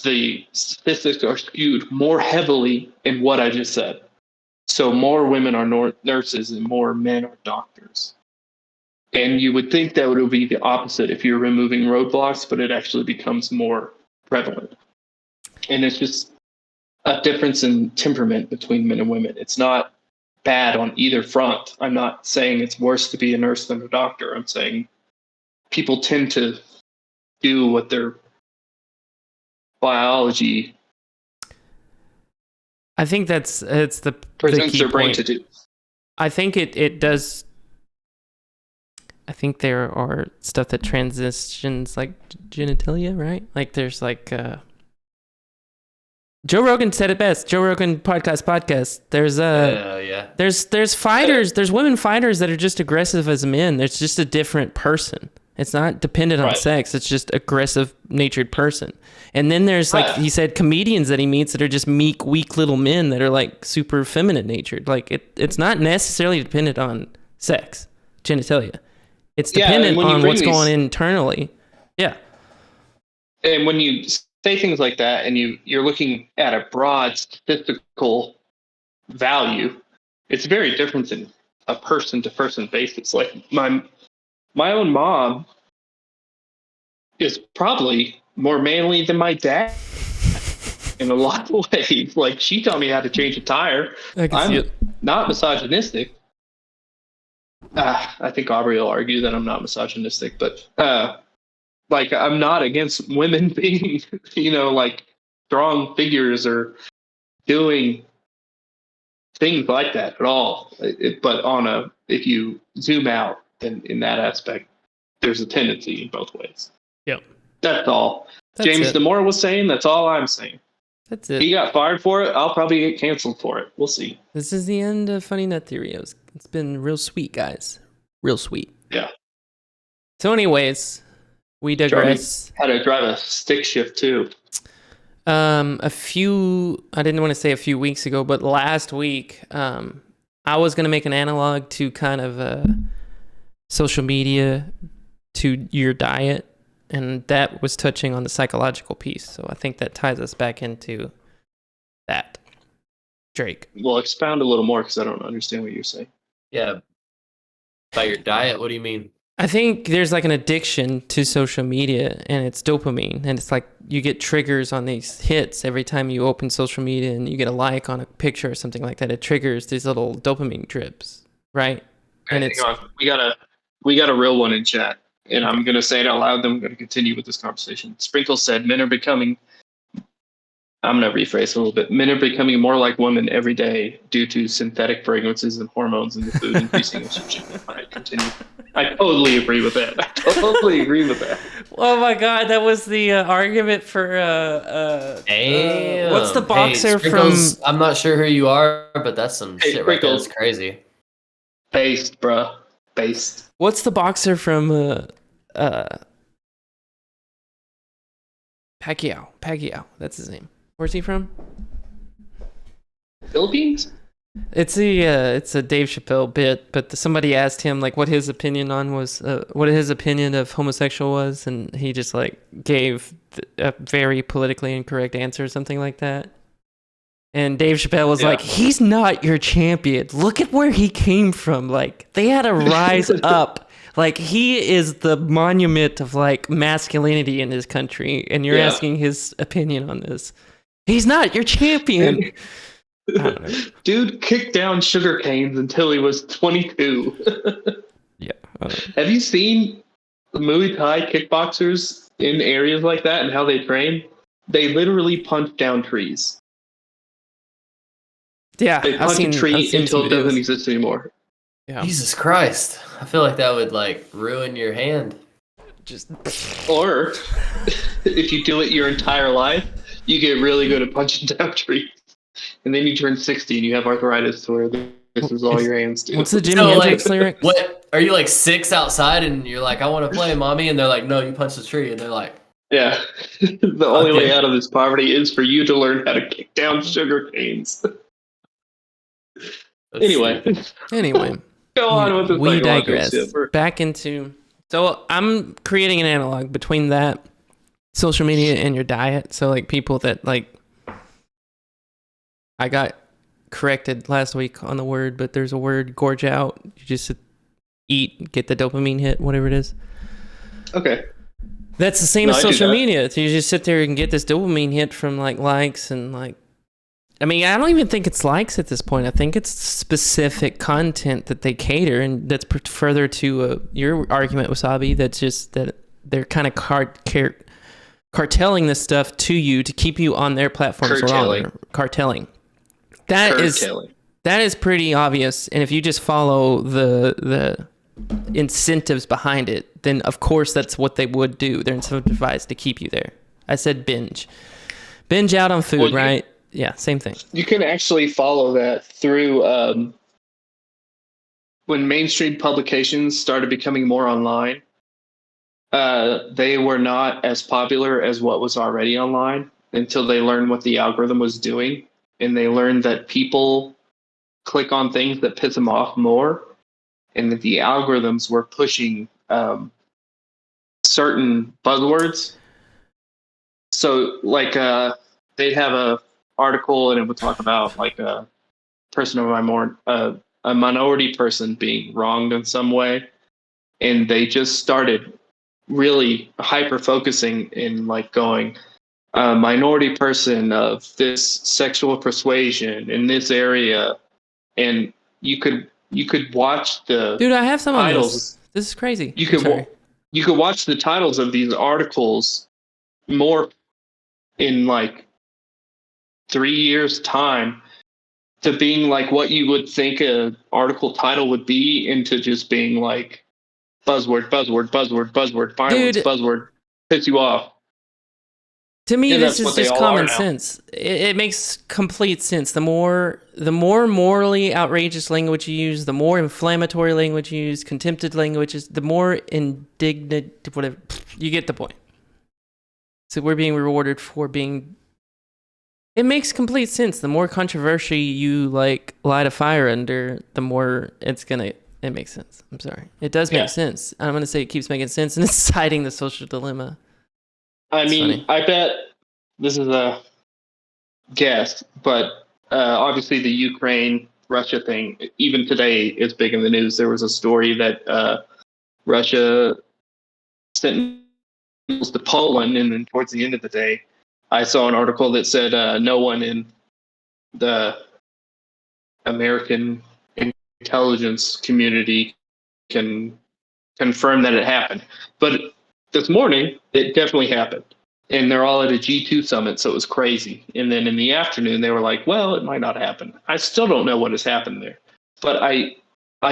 the statistics are skewed more heavily in what I just said. So more women are nurses and more men are doctors. And you would think that would be the opposite if you're removing roadblocks, but it actually becomes more prevalent. And it's just a difference in temperament between men and women. It's not bad on either front. I'm not saying it's worse to be a nurse than a doctor. I'm saying people tend to do what they're biology I think it's the presents key their brain point. to do. I think it does. I think there are stuff that transitions like genitalia, right? Like there's like Joe Rogan said it best. Joe Rogan podcast. There's yeah. there's fighters, there's women fighters that are just aggressive as men. There's just a different person. It's not dependent on Right. sex. It's just aggressive natured person. And then there's like Right. he said comedians that he meets that are just meek, weak little men that are like super feminine natured. Like it's not necessarily dependent on sex, genitalia. It's Yeah, and dependent when you on bring what's these- going on internally. Yeah. And when you say things like that, and you're looking at a broad statistical value, it's very different than a person to person basis. Like my own mom is probably more manly than my dad in a lot of ways. Like she taught me how to change a tire. I can see I'm it. not misogynistic. I think Aubrey will argue that I'm not misogynistic, but like I'm not against women being, like strong figures or doing things like that at all. But if you zoom out, then in that aspect, there's a tendency in both ways. Yep. That's all. That's James it. Damore was saying. That's all I'm saying. That's He it. got fired for it. I'll probably get canceled for it. We'll see. This is the end of Funny Nut Theorios. It's been real sweet, guys. Real sweet. Yeah. So anyways, we digress. Had to drive a stick shift too. I didn't want to say a few weeks ago, but last week, I was going to make an analog to kind of social media to your diet, and that was touching on the psychological piece. So I think that ties us back into that. Drake. Well, expound a little more because I don't understand what you're saying. Yeah. By your diet, what do you mean? I think there's like an addiction to social media, and it's dopamine, and it's like you get triggers on these hits every time you open social media and you get a like on a picture or something like that. It triggers these little dopamine drips, right? And Hang on. We got a real one in chat, and I'm going to say it out loud. Then I'm going to continue with this conversation. Sprinkle said, "Men are becoming." I'm going to rephrase a little bit. Men are becoming more like women every day due to synthetic fragrances and hormones in the food, increasing estrogen. All right, continue. I totally agree with that. Oh my god, that was the argument for Damn. what's the boxer Hey, from Sprinkles, I'm not sure who you are, but that's some Hey, shit right there. Sprinkles. That's crazy. Based, bruh. Based. what's the boxer from Pacquiao, that's his name. Where's he from? Philippines? It's a Dave Chappelle bit, but somebody asked him like what his opinion of homosexual was, and he just like gave a very politically incorrect answer or something like that. And Dave Chappelle was like, "He's not your champion. Look at where he came from. Like they had to rise up. Like he is the monument of like masculinity in this country, and you're asking his opinion on this. He's not your champion." I don't know. Dude kicked down sugar canes until he was 22. Yeah. Have you seen the Muay Thai kickboxers in areas like that and how they train? They literally punch down trees. Yeah, They punch a tree until it doesn't exist anymore. Yeah. Jesus Christ. I feel like that would like ruin your hand. Just Or if you do it your entire life, you get really good at punching down trees. And then you turn 60 and you have arthritis to where this is all your hands do. what's the Jimi So, Hendrix lyric? What are you like 6 outside and you're like, I want to play, mommy, and they're like, no, you punch the tree, and they're like, Yeah. The only Okay. way out of this poverty is for you to learn how to kick down sugar canes. that's Anyway, stupid. Anyway, go on with the we psychological digress. shit. Back into so I'm creating an analog between that social media and your diet. So like people that like I got corrected last week on the word, but there's a word gorge out. You just eat, get the dopamine hit, whatever it is. Okay. That's the same No, as I do social that. media. So you just sit there and get this dopamine hit from like likes and like. I mean, I don't even think it's likes at this point. I think it's specific content that they cater, and that's further to your argument, Wasabi. That's just that they're kind of cartelling this stuff to you to keep you on their platforms longer. Cartelling. That is pretty obvious. And if you just follow the incentives behind it, then of course that's what they would do. They're incentivized to keep you there. I said binge out on food, right? Yeah, same thing. You can actually follow that through when mainstream publications started becoming more online. They were not as popular as what was already online until they learned what the algorithm was doing, and they learned that people click on things that piss them off more, and that the algorithms were pushing certain buzzwords. So, like, they'd have a article, and it would talk about like a person of a minority person being wronged in some way, and they just started really hyper focusing in like going a minority person of this sexual persuasion in this area, and you could watch the dude. I have some titles. On this. This is crazy. You could watch the titles of these articles more in like 3 years time to being like what you would think an article title would be, into just being like buzzword, violence, dude, buzzword, piss you off. To me, this is just common sense. It makes complete sense. The more morally outrageous language you use, the more inflammatory language you use, contempted languages, the more indignant, whatever. You get the point. So we're being rewarded for being. It makes complete sense. The more controversy you like light a fire under, the more it's gonna. It makes sense. I'm sorry. It does make sense. I'm gonna say it keeps making sense, and it's citing the social dilemma. I mean, I bet this is a guess, but obviously the Ukraine-Russia thing, even today, is big in the news. There was a story that Russia sent missiles to Poland, and then towards the end of the day, I saw an article that said no one in the American intelligence community can confirm that it happened. But this morning, it definitely happened. And they're all at a G2 summit, so it was crazy. And then in the afternoon, they were like, well, it might not happen. I still don't know what has happened there. But I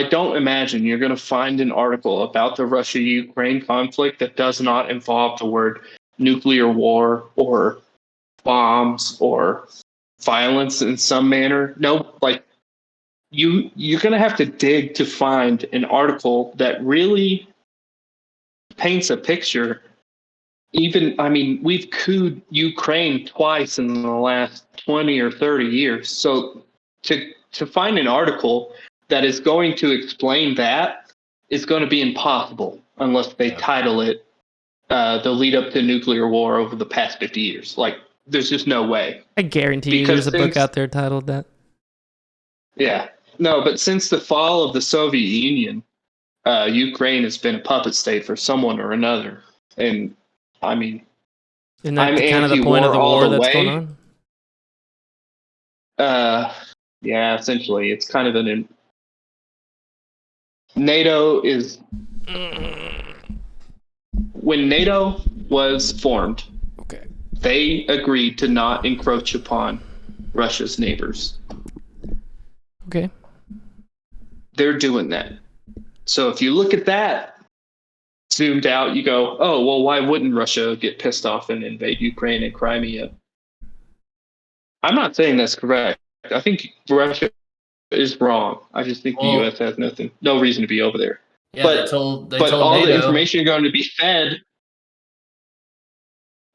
don't imagine you're going to find an article about the Russia-Ukraine conflict that does not involve the word nuclear war or bombs or violence in some manner. No, like you're going to have to dig to find an article that really paints a picture. Even, I mean, we've cooed Ukraine twice in the last 20 or 30 years. So to find an article that is going to explain that is going to be impossible unless they title it the lead up to nuclear war over the past 50 years. Like, there's just no way. I guarantee you there's a book out there titled that. Yeah. No, but since the fall of the Soviet Union, Ukraine has been a puppet state for someone or another. And I mean, isn't that kind of the point of the war that's going on? Yeah, essentially. It's kind of NATO is... When NATO was formed, they agreed to not encroach upon Russia's neighbors. Okay. They're doing that. So if you look at that, zoomed out, you go, oh, well, why wouldn't Russia get pissed off and invade Ukraine and Crimea? I'm not saying that's correct. I think Russia is wrong. I just think the U.S. has no reason to be over there. Yeah, but they told all NATO, the information going to be fed.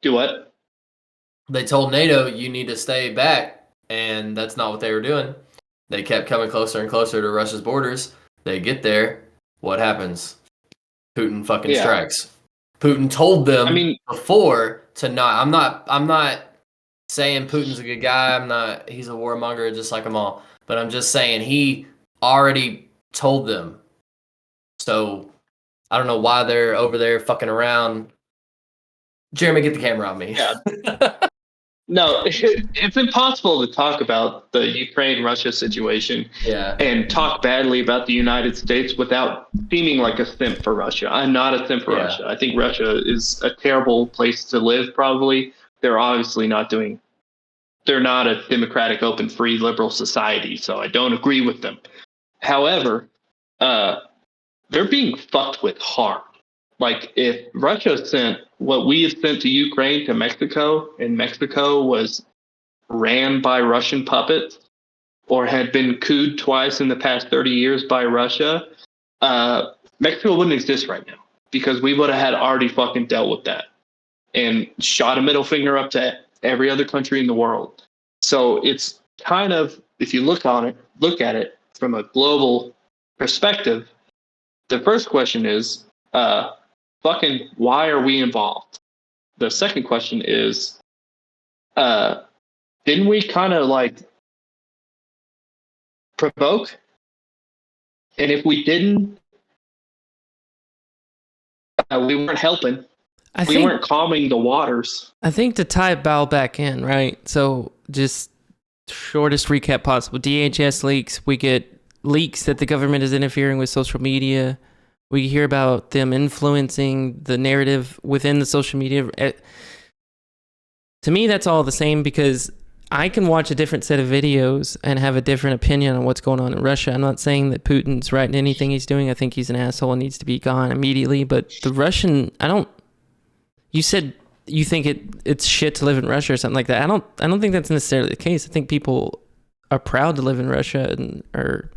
Do what? They told NATO, you need to stay back, and that's not what they were doing. They kept coming closer and closer to Russia's borders. They get there. What happens? Putin fucking strikes. Putin told them before to not. I'm not saying Putin's a good guy. He's a warmonger just like them all. But I'm just saying he already told them. So I don't know why they're over there fucking around. Jeremy, get the camera on me. Yeah. No, it's impossible to talk about the Ukraine-Russia situation Yeah. and talk badly about the United States without seeming like a simp for Russia. I'm not a simp for Yeah. Russia. I think Russia is a terrible place to live, probably. They're obviously they're not a democratic, open, free, liberal society, so I don't agree with them. However, they're being fucked with hard. Like, if Russia sent what we have sent to Ukraine to Mexico, and Mexico was ran by Russian puppets or had been couped twice in the past 30 years by Russia, Mexico wouldn't exist right now because we would have had already fucking dealt with that and shot a middle finger up to every other country in the world. So it's kind of, if you look at it from a global perspective, the first question is, fucking, why are we involved? The second question is, didn't we kind of like provoke? And if we didn't, we weren't helping. We weren't calming the waters. I think to tie it back in, right? So just shortest recap possible. DHS leaks. We get leaks that the government is interfering with social media. We hear about them influencing the narrative within the social media. To me, that's all the same because I can watch a different set of videos and have a different opinion on what's going on in Russia. I'm not saying that Putin's right in anything he's doing. I think he's an asshole and needs to be gone immediately. But the Russian, you said you think it's shit to live in Russia or something like that. I don't think that's necessarily the case. I think people are proud to live in Russia and are.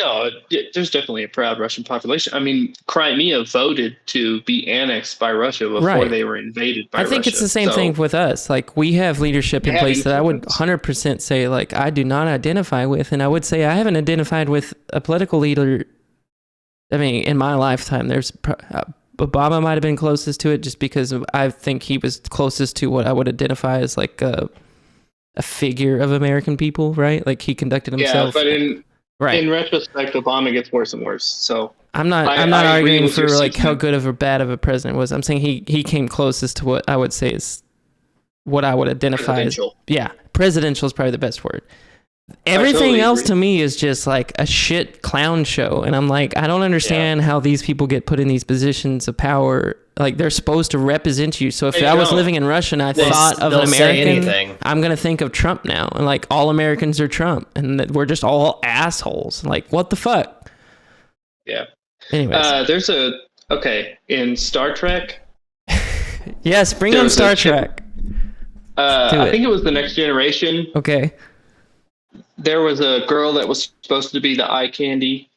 No, there's definitely a proud Russian population. I mean, Crimea voted to be annexed by Russia before they were invaded by Russia. I think it's the same thing with us. Like, we have leadership in place that I would 100% say, like, I do not identify with. And I would say I haven't identified with a political leader, I mean, in my lifetime. Obama might have been closest to it just because I think he was closest to what I would identify as, like, a figure of American people, right? Like, he conducted himself. Yeah, but in retrospect, Obama gets worse and worse. So I'm not arguing for like how good of or bad of a president was. I'm saying he came closest to what I would say is what I would identify as. Yeah, presidential is probably the best word. Everything else to me is just like a shit clown show, and I'm like, I don't understand how these people get put in these positions of power. Like, they're supposed to represent you. So if I was living in Russia and I thought of an American, I'm gonna think of Trump now, and like all Americans are Trump, and that we're just all assholes. Like, what the fuck? Yeah. Anyways, there's in Star Trek. Yes, bring on Star Trek. I think it was The Next Generation. Okay. There was a girl that was supposed to be the eye candy.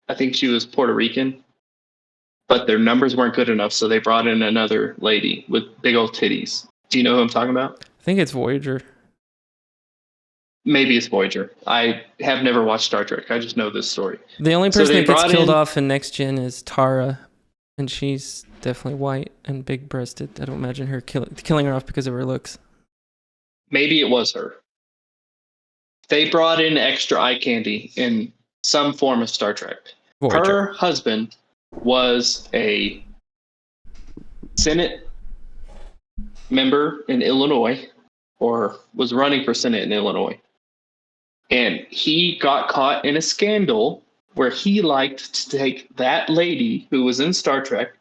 I think she was Puerto Rican, but their numbers weren't good enough, so they brought in another lady with big old titties. Do you know who I'm talking about? I think it's Voyager. Maybe it's Voyager. I have never watched Star Trek. I just know this story. The only person that gets killed off in Next Gen is Tara, and she's definitely white and big-breasted. I don't imagine her killing her off because of her looks. Maybe it was her. They brought in extra eye candy in some form of Star Trek. Voyager. Her husband was a Senate member in Illinois, or was running for Senate in Illinois. And he got caught in a scandal where he liked to take that lady who was in Star Trek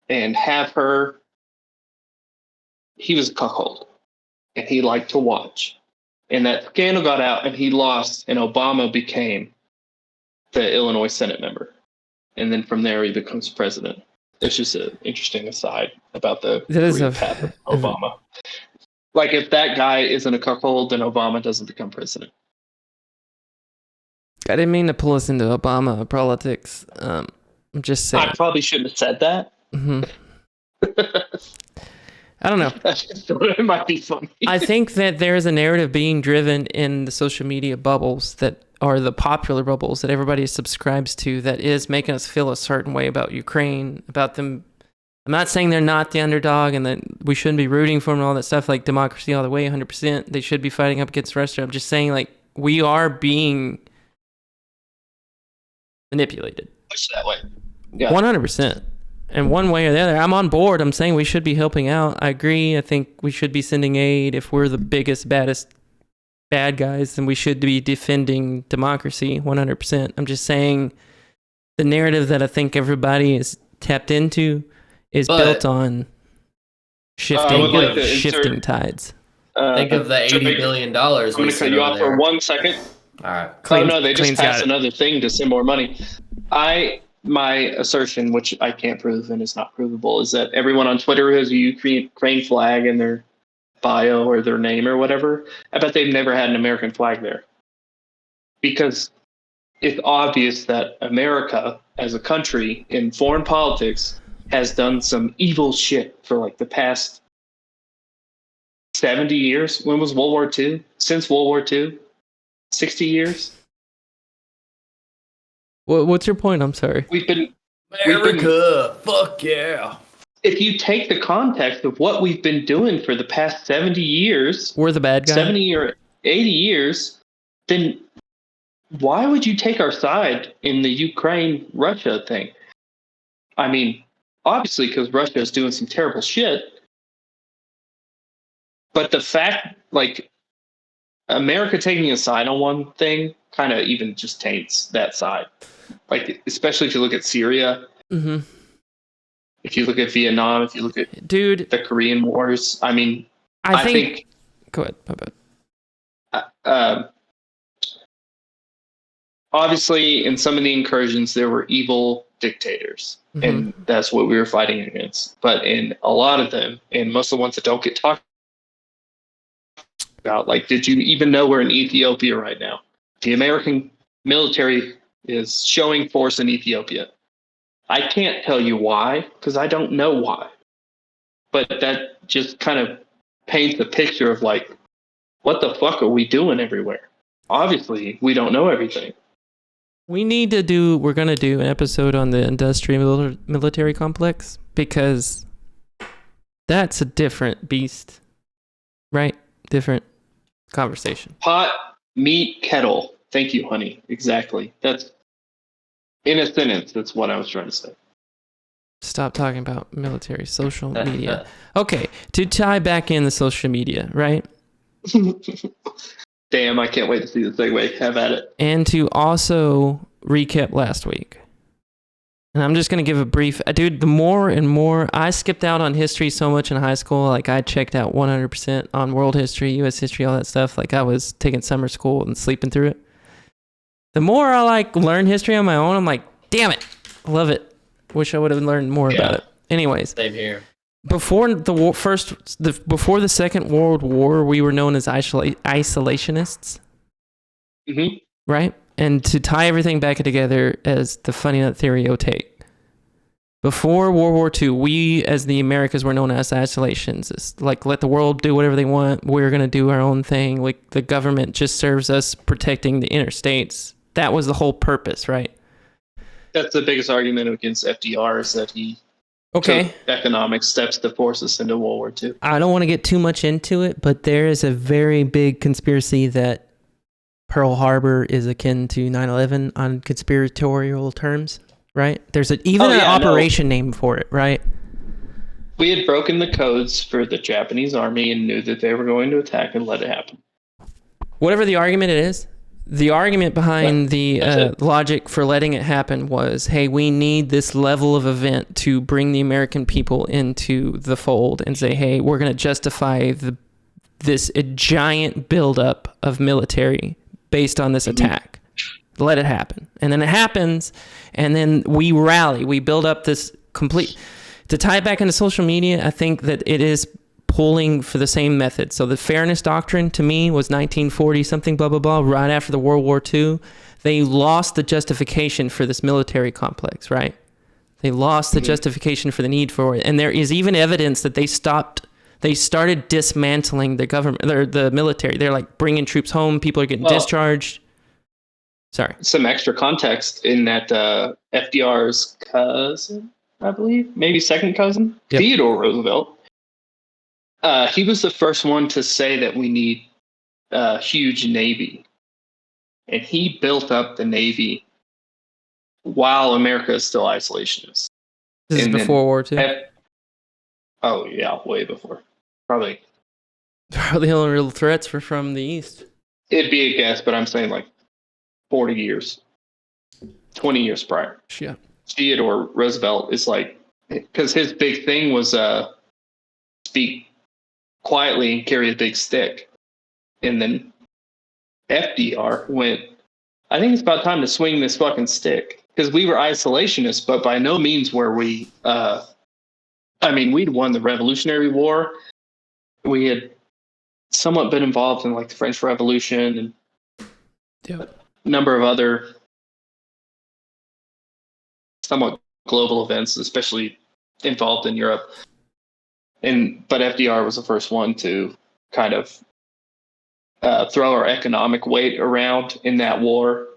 and have her. He was a cuckold, and he liked to watch. And that scandal got out, and he lost, and Obama became the Illinois Senate member. And then from there, he becomes president. It's just an interesting aside about the path of Obama. Like, if that guy isn't a cuckold, then Obama doesn't become president. I didn't mean to pull us into Obama politics. I'm just saying. I probably shouldn't have said that. Mm-hmm. I don't know. It might be funny. I think that there is a narrative being driven in the social media bubbles that are the popular bubbles that everybody subscribes to that is making us feel a certain way about Ukraine, about them. I'm not saying they're not the underdog and that we shouldn't be rooting for them and all that stuff, like democracy all the way, 100%. They should be fighting up against Russia. I'm just saying, like, we are being manipulated. Push that way. Yeah. 100%. And one way or the other, I'm on board. I'm saying we should be helping out. I agree. I think we should be sending aid. If we're the biggest, baddest bad guys, then we should be defending democracy 100%. I'm just saying the narrative that I think everybody is tapped into is built on I would like to shifting insert, tides. Think of the $80 billion. I'm going to cut you off for 1 second. All right. Oh no, they just passed another thing to send more money. My assertion, which I can't prove and is not provable, is that everyone on Twitter has a Ukraine flag in their bio or their name or whatever. I bet they've never had an American flag there, because it's obvious that America as a country in foreign politics has done some evil shit for like the past 70 years. When was World War II? Since World War II? 60 years? What's your point? I'm sorry. America, fuck yeah. If you take the context of what we've been doing for the past 70 years, we're the bad guy. 70 or 80 years, then why would you take our side in the Ukraine-Russia thing? I mean, obviously because Russia is doing some terrible shit, but the fact, like, America taking a side on one thing kind of even just taints that side. Like, especially if you look at Syria, if you look at Vietnam, if you look at the Korean Wars. I mean, I think go ahead. My bad. Obviously, in some of the incursions, there were evil dictators, and that's what we were fighting against. But in a lot of them, and most of the ones that don't get talked about, like, did you even know we're in Ethiopia right now? The American military is showing force in Ethiopia. I can't tell you why, because I don't know why. But that just kind of paints a picture of, like, what the fuck are we doing everywhere? Obviously, we don't know everything. We're going to do an episode on the industrial military complex, because that's a different beast, right? Different conversation. Pot, meat, kettle. Thank you, honey. Exactly. That's, in a sentence, that's what I was trying to say. Stop talking about military social media. Okay, to tie back in the social media, right? Damn, I can't wait to see the segue. Have at it. And to also recap last week. And I'm just going to give a brief... Dude, the more and more... I skipped out on history so much in high school. Like, I checked out 100% on world history, U.S. history, all that stuff. Like, I was taking summer school and sleeping through it. The more I, like, learn history on my own, I'm like, damn it. I love it. Wish I would have learned more about it. Anyways. Same here. Before the Second World War, we were known as isolationists. Right? And to tie everything back together as the funny nut theory take. Before World War II, we as the Americas were known as isolationists. It's like, let the world do whatever they want. We're going to do our own thing. Like, the government just serves us protecting the interstates. That was the whole purpose, right? That's the biggest argument against FDR, is that he took economic steps to force us into World War II. I don't want to get too much into it, but there is a very big conspiracy that Pearl Harbor is akin to 9/11 on conspiratorial terms, right? There's an operation name for it, right? We had broken the codes for the Japanese army and knew that they were going to attack and let it happen. Whatever the argument it is, the argument behind the logic for letting it happen was, hey, we need this level of event to bring the American people into the fold and say, hey, we're going to justify this giant buildup of military based on this attack. Let it happen. And then it happens, and then we rally. We build up this complete... To tie it back into social media, I think that it is pulling for the same method. So the fairness doctrine, to me, was 1940 something, blah, blah, blah, right after the World War II. They lost the justification for this military complex, right? They lost the justification for the need for it. And there is even evidence that they started dismantling the government, or the military. They're like bringing troops home. People are getting discharged. Sorry. Some extra context in that FDR's cousin, I believe, maybe second cousin, Theodore Roosevelt. He was the first one to say that we need a huge Navy. And he built up the Navy while America is still isolationist. This is And then before War II. oh yeah, way before. Probably The only real threats were from the east. it'd be a guess, but I'm saying like 40 years, 20 years prior. Yeah. Theodore Roosevelt is like, because his big thing was speak quietly and carry a big stick. And then FDR went, I think it's about time to swing this fucking stick. Because we were isolationists, but by no means were we. I mean, we'd won the Revolutionary War. We had somewhat been involved in like the French Revolution and a number of other somewhat global events, especially involved in Europe. But FDR was the first one to kind of throw our economic weight around in that war.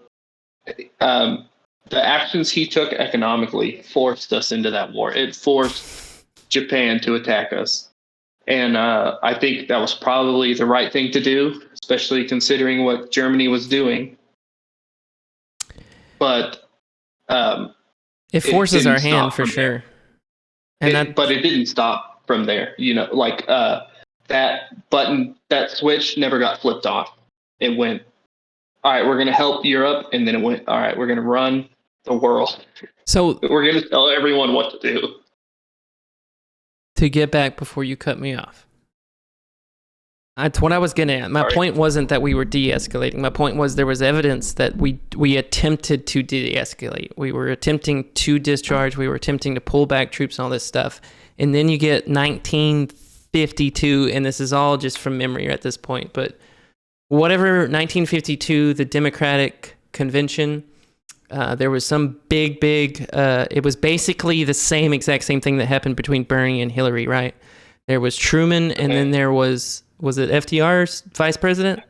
Um, the actions he took economically forced us into that war. It forced Japan to attack us. And I think that was probably the right thing to do, especially considering what Germany was doing. But it forces our didn't hand stop for from sure. there. And But it didn't stop from there. You know, like that button, that switch never got flipped off. It went, all right, we're going to help Europe. And then it went, all right, we're going to run the world. so We're going to tell everyone what to do. to get back before you cut me off. That's what I was getting at. My point wasn't that we were de-escalating. My point was there was evidence that we attempted to de-escalate. We were attempting to discharge. We were attempting to pull back troops and all this stuff. And then you get 1952, and this is all just from memory at this point, but whatever, 1952, the Democratic Convention, there was some big, it was basically the exact same thing that happened between Bernie and Hillary, right? There was Truman, and then there was it FDR's vice president?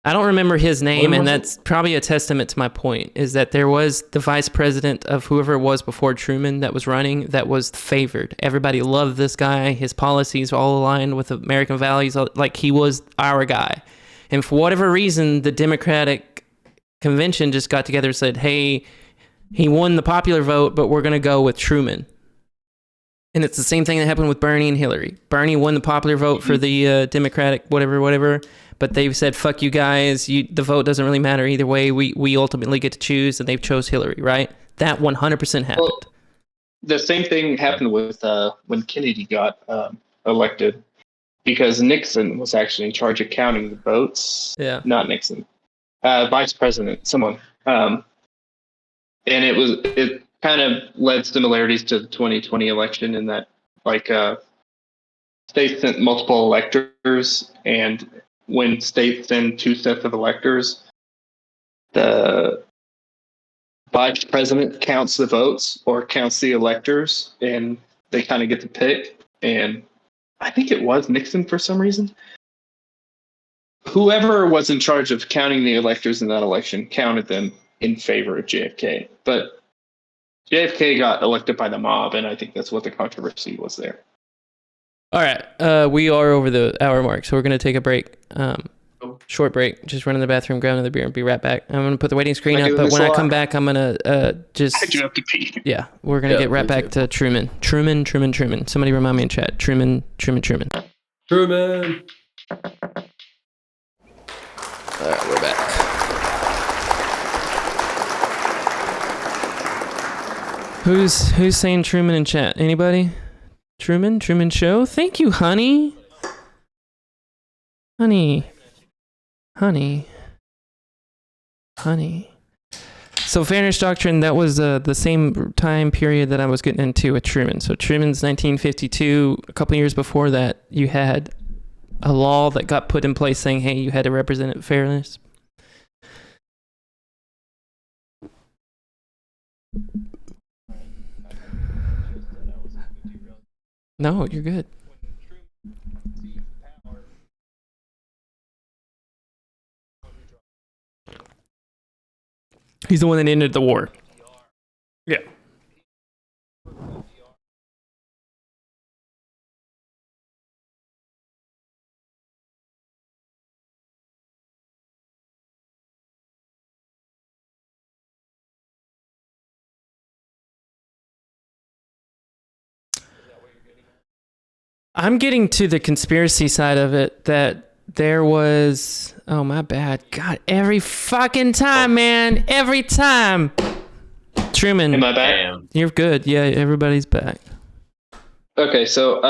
I don't remember his name, and that's probably a testament to my point, is that there was the vice president of whoever it was before Truman that was running that was favored. Everybody loved this guy. His policies all aligned with American values. Like, he was our guy. And for whatever reason, the Democratic Convention just got together and said, hey, he won the popular vote, but we're going to go with Truman. And it's the same thing that happened with Bernie and Hillary. Bernie won the popular vote for the Democratic whatever, but they've said, fuck you guys, the vote doesn't really matter either way. We ultimately get to choose, and they've chose Hillary, right? That 100% happened. Well, the same thing happened with when Kennedy got elected, because Nixon was actually in charge of counting the votes. Yeah. Not Nixon. Vice President, someone. And it kind of led similarities to the 2020 election in that, like, states sent multiple electors, and when states send two sets of electors, the vice president counts the votes or counts the electors, and they kind of get to pick. And I think it was Nixon for some reason. Whoever was in charge of counting the electors in that election counted them in favor of JFK. But JFK got elected by the mob, and I think that's what the controversy was there. All right. We are over the hour mark, so we're going to take a break. Short break. Just run in the bathroom, grab another beer, and be right back. I'm going to put the waiting screen up, but when I come back, I'm going to just... I do have to pee. Yeah, we're going to get right back to Truman. Truman. Somebody remind me in chat. Truman. Truman. All right, we're back. Who's saying Truman in chat? Anybody? Truman Show? Thank you, honey. Honey. So fairness doctrine, that was the same time period that I was getting into with Truman. So Truman's 1952. A couple years before that, you had a law that got put in place saying, hey, you had to represent fairness. No, you're good. He's the one that ended the war. Yeah. I'm getting to the conspiracy side of it that there was. Oh, my bad. God, every fucking time, man. Every time. Truman. Am I back? Damn. You're good. Yeah, everybody's back. Okay, so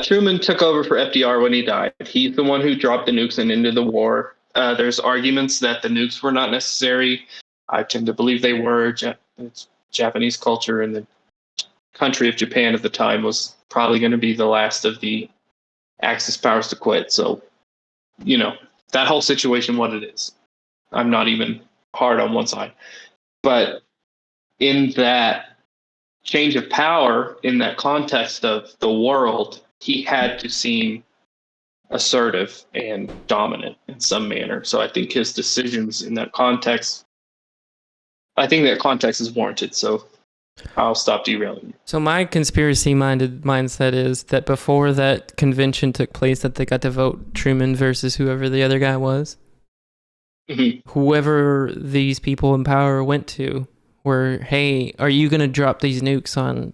Truman took over for FDR when he died. He's the one who dropped the nukes and ended the war. There's arguments that the nukes were not necessary. I tend to believe they were. It's Japanese culture, and the country of Japan at the time was probably going to be the last of the Axis powers to quit. So, that whole situation, what it is. I'm not even hard on one side. But in that change of power, in that context of the world, he had to seem assertive and dominant in some manner. So I think his decisions in that context, I think that context is warranted. So I'll stop derailing you. So my conspiracy-minded mindset is that before that convention took place, that they got to vote Truman versus whoever the other guy was. Mm-hmm. Whoever these people in power went to were, hey, are you going to drop these nukes on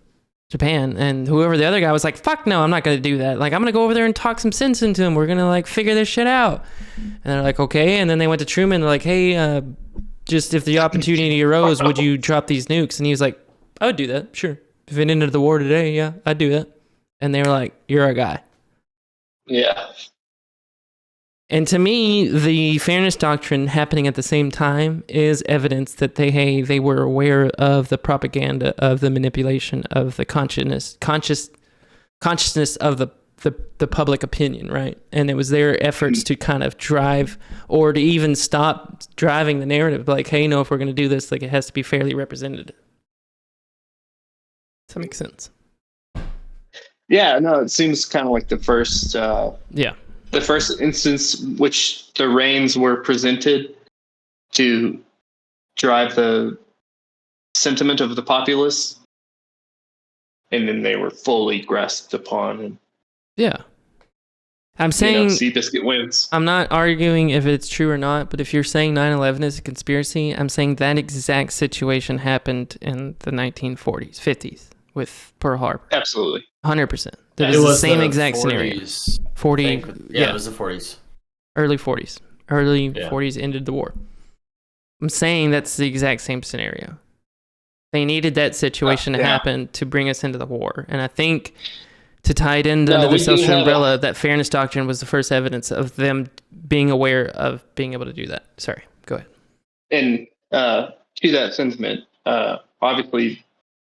Japan? And whoever the other guy was like, fuck no, I'm not going to do that. Like, I'm going to go over there and talk some sense into them. We're going to, like, figure this shit out. And they're like, okay. And then they went to Truman. They're like, hey, just if the opportunity arose, would you drop these nukes? And he was like, I would do that, sure. If it ended the war today, yeah, I'd do that. And they were like, you're our guy. Yeah. And to me, the fairness doctrine happening at the same time is evidence that they were aware of the propaganda, of the manipulation of the consciousness of the public opinion, right? And it was their efforts to kind of drive or to even stop driving the narrative, like, hey, no, if we're going to do this, like, it has to be fairly represented. Does that make sense? Yeah, no, it seems kind of like the first the first instance which the reins were presented to drive the sentiment of the populace, and then they were fully grasped upon. And yeah. I'm saying Seabiscuit wins. I'm not arguing if it's true or not, but if you're saying 9/11 is a conspiracy, I'm saying that exact situation happened in the 1940s, 50s with Pearl Harbor. Absolutely. 100%. That It was the was same the exact 40s. scenario. 40, Yeah, it was the 40s. early 40s. Early Yeah. 40s ended the war. I'm saying that's the exact same scenario. They needed that situation to happen to bring us into the war. And I think to tie it in under the social umbrella, that fairness doctrine was the first evidence of them being aware of being able to do that. Sorry, go ahead. And to that sentiment, obviously,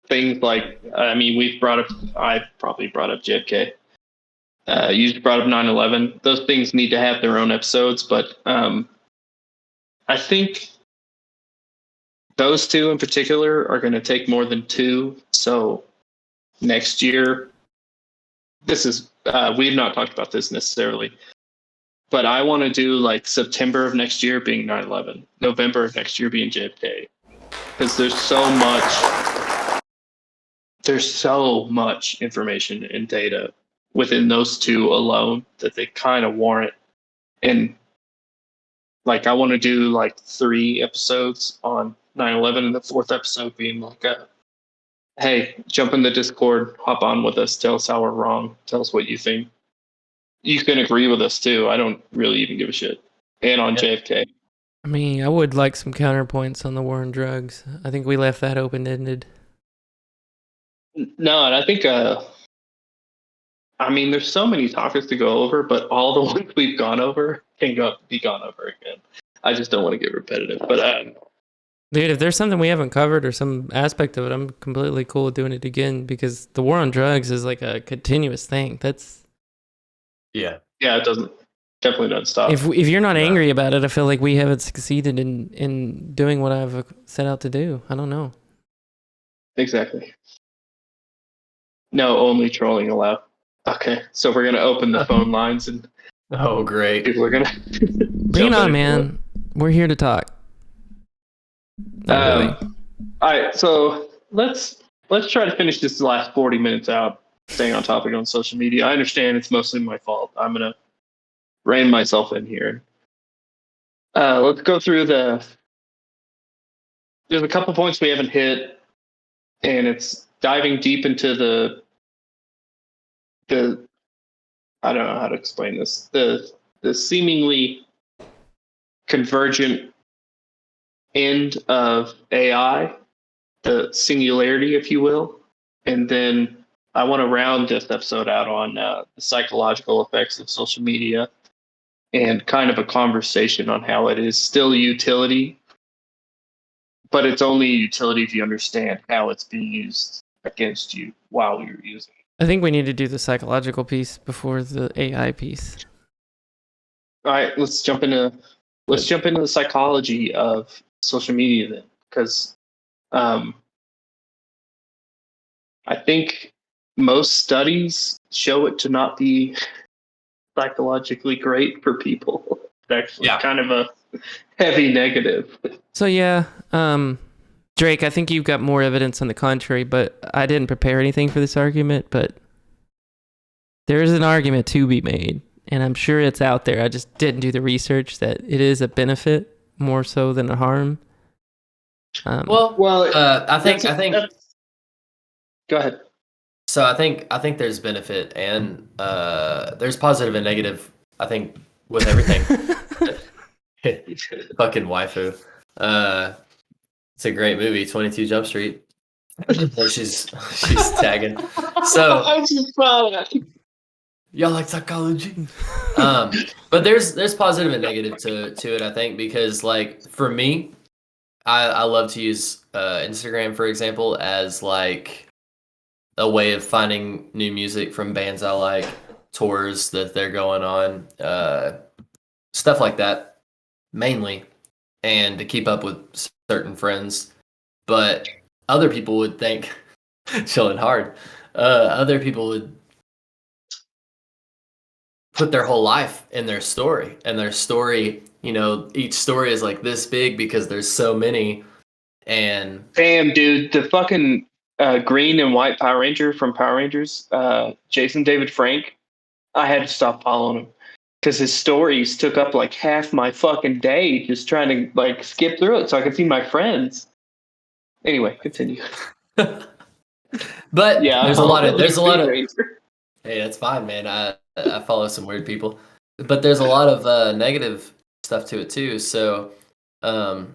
things like, I've probably brought up JFK. You just brought up 9/11. Those things need to have their own episodes, but I think those two in particular are going to take more than two. So next year, this is, we've not talked about this necessarily, but I want to do like September of next year being 9/11, November of next year being JFK, because there's so much information and data within those two alone that they kind of warrant. And like, I want to do like 3 episodes on 9/11, and the 4th episode being like, hey, jump in the Discord, hop on with us, tell us how we're wrong, tell us what you think. You can agree with us too. I don't really even give a shit. And on JFK. I mean, I would like some counterpoints on the war on drugs. I think we left that open-ended. No, and I think, there's so many topics to go over, but all the ones we've gone over can be gone over again. I just don't want to get repetitive. But dude, if there's something we haven't covered or some aspect of it, I'm completely cool with doing it again, because the war on drugs is like a continuous thing. That's yeah, it definitely doesn't stop. If you're not angry about it, I feel like we haven't succeeded in doing what I've set out to do. I don't know. Exactly. No, only trolling allowed. Okay, so we're gonna open the phone lines, and oh great, people are gonna bring it on, man. We're here to talk. All right, so let's try to finish this last 40 minutes out, staying on topic on social media. I understand it's mostly my fault. I'm gonna rein myself in here. Let's go through there's a couple points we haven't hit, and it's diving deep into the the I don't know how to explain this. The seemingly convergent end of AI, the singularity, if you will, and then I want to round this episode out on the psychological effects of social media and kind of a conversation on how it is still a utility, but it's only a utility if you understand how it's being used against you while you're using it. I think we need to do the psychological piece before the AI piece. All right, let's jump into the psychology of social media then, because I think most studies show it to not be psychologically great for people. It's actually kind of a heavy negative. So yeah, Drake, I think you've got more evidence on the contrary, but I didn't prepare anything for this argument, but there is an argument to be made, and I'm sure it's out there. I just didn't do the research that it is a benefit more so than a harm. I think go ahead. so. I think there's benefit and there's positive and negative. I think with everything. Fucking waifu. It's a great movie, 22 Jump Street. Where she's tagging. So I just saw that. y'all like psychology. But there's positive and negative to it, I think, because like for me, I love to use Instagram, for example, as like a way of finding new music from bands I like, tours that they're going on, stuff like that, mainly, and to keep up with certain friends. But other people would think, chilling hard, other people would put their whole life in their story, and their story, each story is like this big because there's so many. And damn, dude, the fucking green and white Power Ranger from Power Rangers, Jason David Frank, I had to stop following him because his stories took up like half my fucking day just trying to like skip through it so I could see my friends. Anyway, continue. But yeah, there's a lot of Ranger. Hey, that's fine, man. I follow some weird people, but there's a lot of negative stuff to it too. So I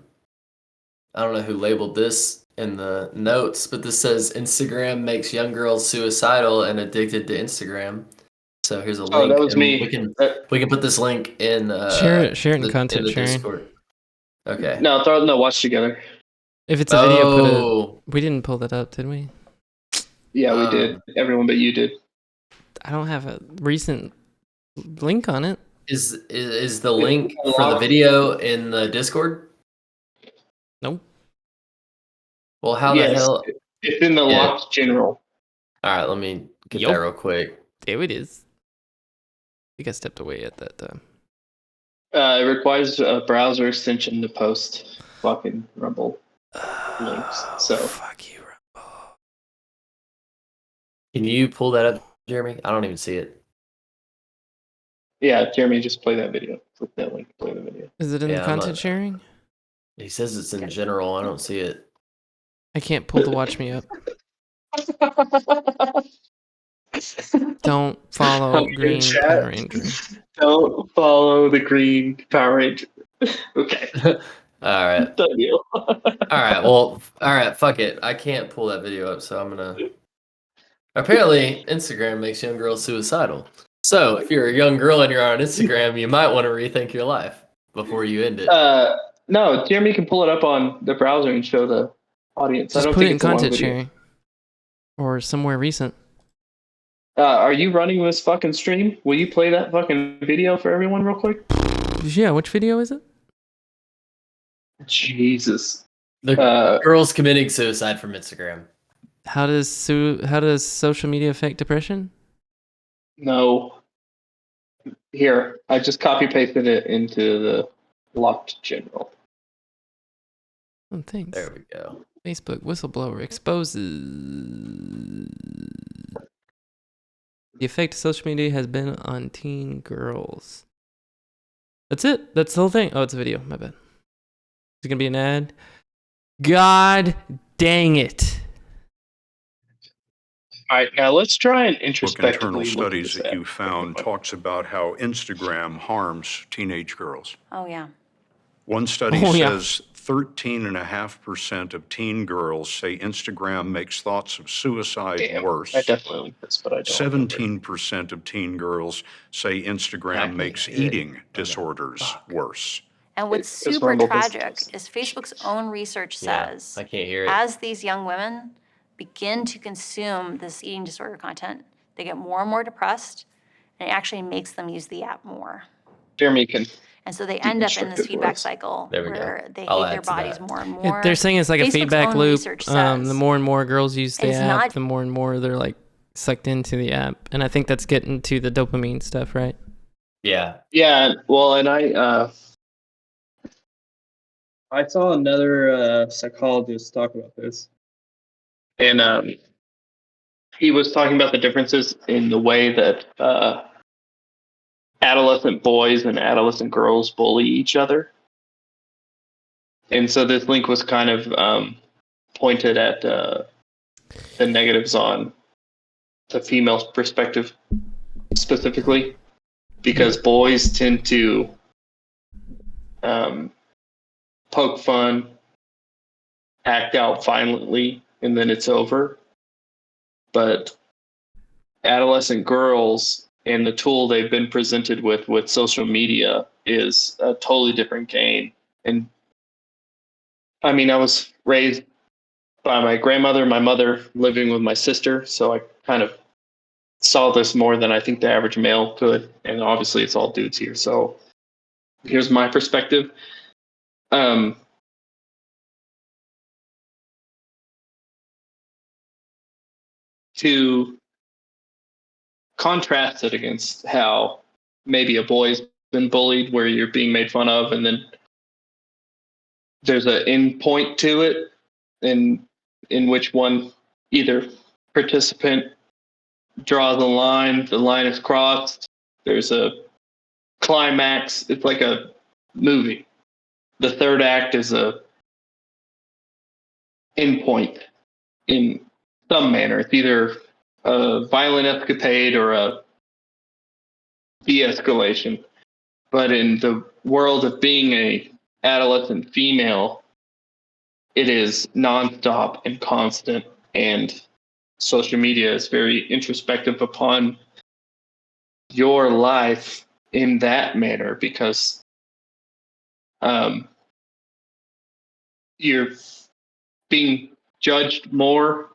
don't know who labeled this in the notes, but this says Instagram makes young girls suicidal and addicted to Instagram. So here's a link. Oh, that was me. We can put this link in share it in content sharing. Discord. Okay. No, watch together. If it's a video, put it. We didn't pull that up, did we? Yeah, we did. Everyone but you did. I don't have a recent link on it. Is the link for the video in the Discord? Nope. Well, how the hell? It's in the locked general. All right, let me get that real quick. There it is. I think I stepped away at that time. It requires a browser extension to post fucking Rumble links. So fuck you, Rumble. Can you pull that up, Jeremy? I don't even see it. Yeah, Jeremy, just play that video. Click that link. Play the video. Is it in the content sharing? He says it's in general. I don't see it. I can't pull the watch me up. Don't follow Green Power Ranger. Don't follow the Green Power Ranger. Okay. All right. Done deal. All right. Well, all right. Fuck it. I can't pull that video up, so I'm gonna. Apparently, Instagram makes young girls suicidal. So, if you're a young girl and you're on Instagram, you might want to rethink your life before you end it. No, Jeremy can pull it up on the browser and show the audience. Just put it in content sharing or somewhere recent. Are you running this fucking stream? Will you play that fucking video for everyone real quick? Yeah, which video is it? Jesus. The girls committing suicide from Instagram. How does social media affect depression? No. Here, I just copy pasted it into the locked general. Oh, thanks. There we go. Facebook whistleblower exposes the effect social media has been on teen girls. That's it. That's the whole thing. Oh, it's a video. My bad. Is it gonna be an ad? God dang it. All right, now let's try and Book internal introspectively look at studies this that you app. found talks about how Instagram harms teenage girls. Oh, yeah. One study Oh, yeah. says 13.5% of teen girls say Instagram makes thoughts of suicide Damn, worse. I definitely linked this, but I don't remember. 17% of teen girls say Instagram makes eating disorders worse. And what's It's super rumble tragic business. is Facebook's own research Yeah, says I can't hear it. as these young women begin to consume this eating disorder content, they get more and more depressed, and it actually makes them use the app more. Jeremy can. And so they end up in this Deconstructive feedback words. cycle There we go. where they I'll hate their add to bodies that. more and more. They're saying it's like a Facebook's feedback own loop. research The says more and more girls use the it's app, not- the more and more they're like sucked into the app. And I think that's getting to the dopamine stuff, right? Yeah. Yeah, well, and I saw another psychologist talk about this, and he was talking about the differences in the way that adolescent boys and adolescent girls bully each other. And so this link was kind of pointed at the negatives on the female perspective specifically, because boys tend to poke fun, act out violently, and then it's over. But adolescent girls and the tool they've been presented with social media is a totally different game. And I mean, I was raised by my grandmother, my mother living with my sister, so I kind of saw this more than I think the average male could. And obviously, it's all dudes here. So here's my perspective. To contrast it against how maybe a boy's been bullied, where you're being made fun of, and then there's an end point to it, in which one either participant draws a line, the line is crossed, there's a climax. It's like a movie. The third act is a end point in some manner. It's either a violent escapade or a de-escalation. But in the world of being a adolescent female, it is nonstop and constant, and social media is very introspective upon your life in that manner, because you're being judged more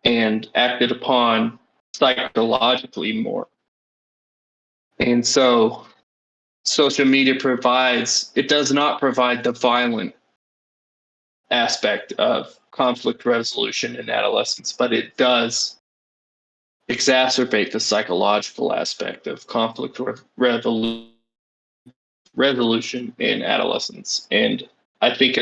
and acted upon psychologically more. And so social media does not provide the violent aspect of conflict resolution in adolescence, but it does exacerbate the psychological aspect of conflict resolution in adolescence. And I think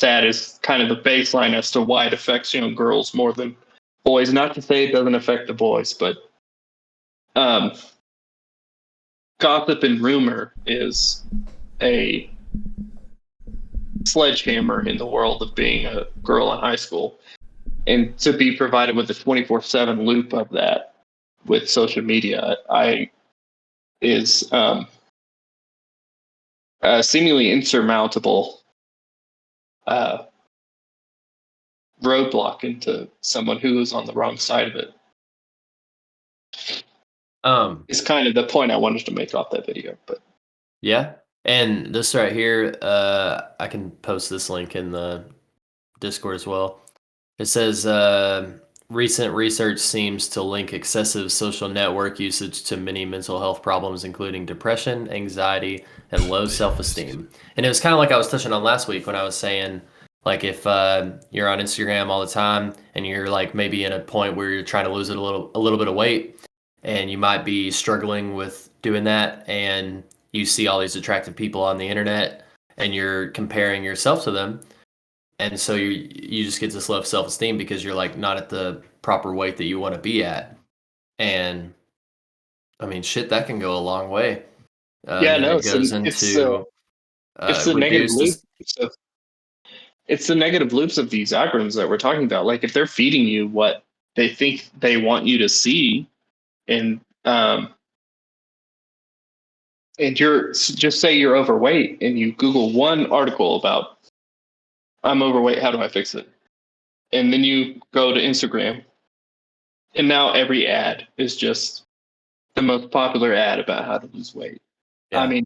that is kind of the baseline as to why it affects young girls more than boys. Not to say it doesn't affect the boys, but gossip and rumor is a sledgehammer in the world of being a girl in high school. And to be provided with a 24/7 loop of that with social media, is a seemingly insurmountable roadblock into someone who is on the wrong side of it. It's kind of the point I wanted to make off that video. But Yeah. And this right here, I can post this link in the Discord as well. It says recent research seems to link excessive social network usage to many mental health problems, including depression, anxiety, and low self-esteem. And it was kind of like I was touching on last week when I was saying, like, if you're on Instagram all the time and you're like maybe in a point where you're trying to lose a little bit of weight, and you might be struggling with doing that, and you see all these attractive people on the internet and you're comparing yourself to them, and so you just get this low self-esteem because you're like not at the proper weight that you want to be at. And I mean, shit, that can go a long way. yeah, no, it goes it's into the negative reduce loop. It's the negative loops of these algorithms that we're talking about. Like if they're feeding you what they think they want you to see, and just say you're overweight and you Google one article about I'm overweight, how do I fix it? And then you go to Instagram, and now every ad is just the most popular ad about how to lose weight. Yeah. I mean,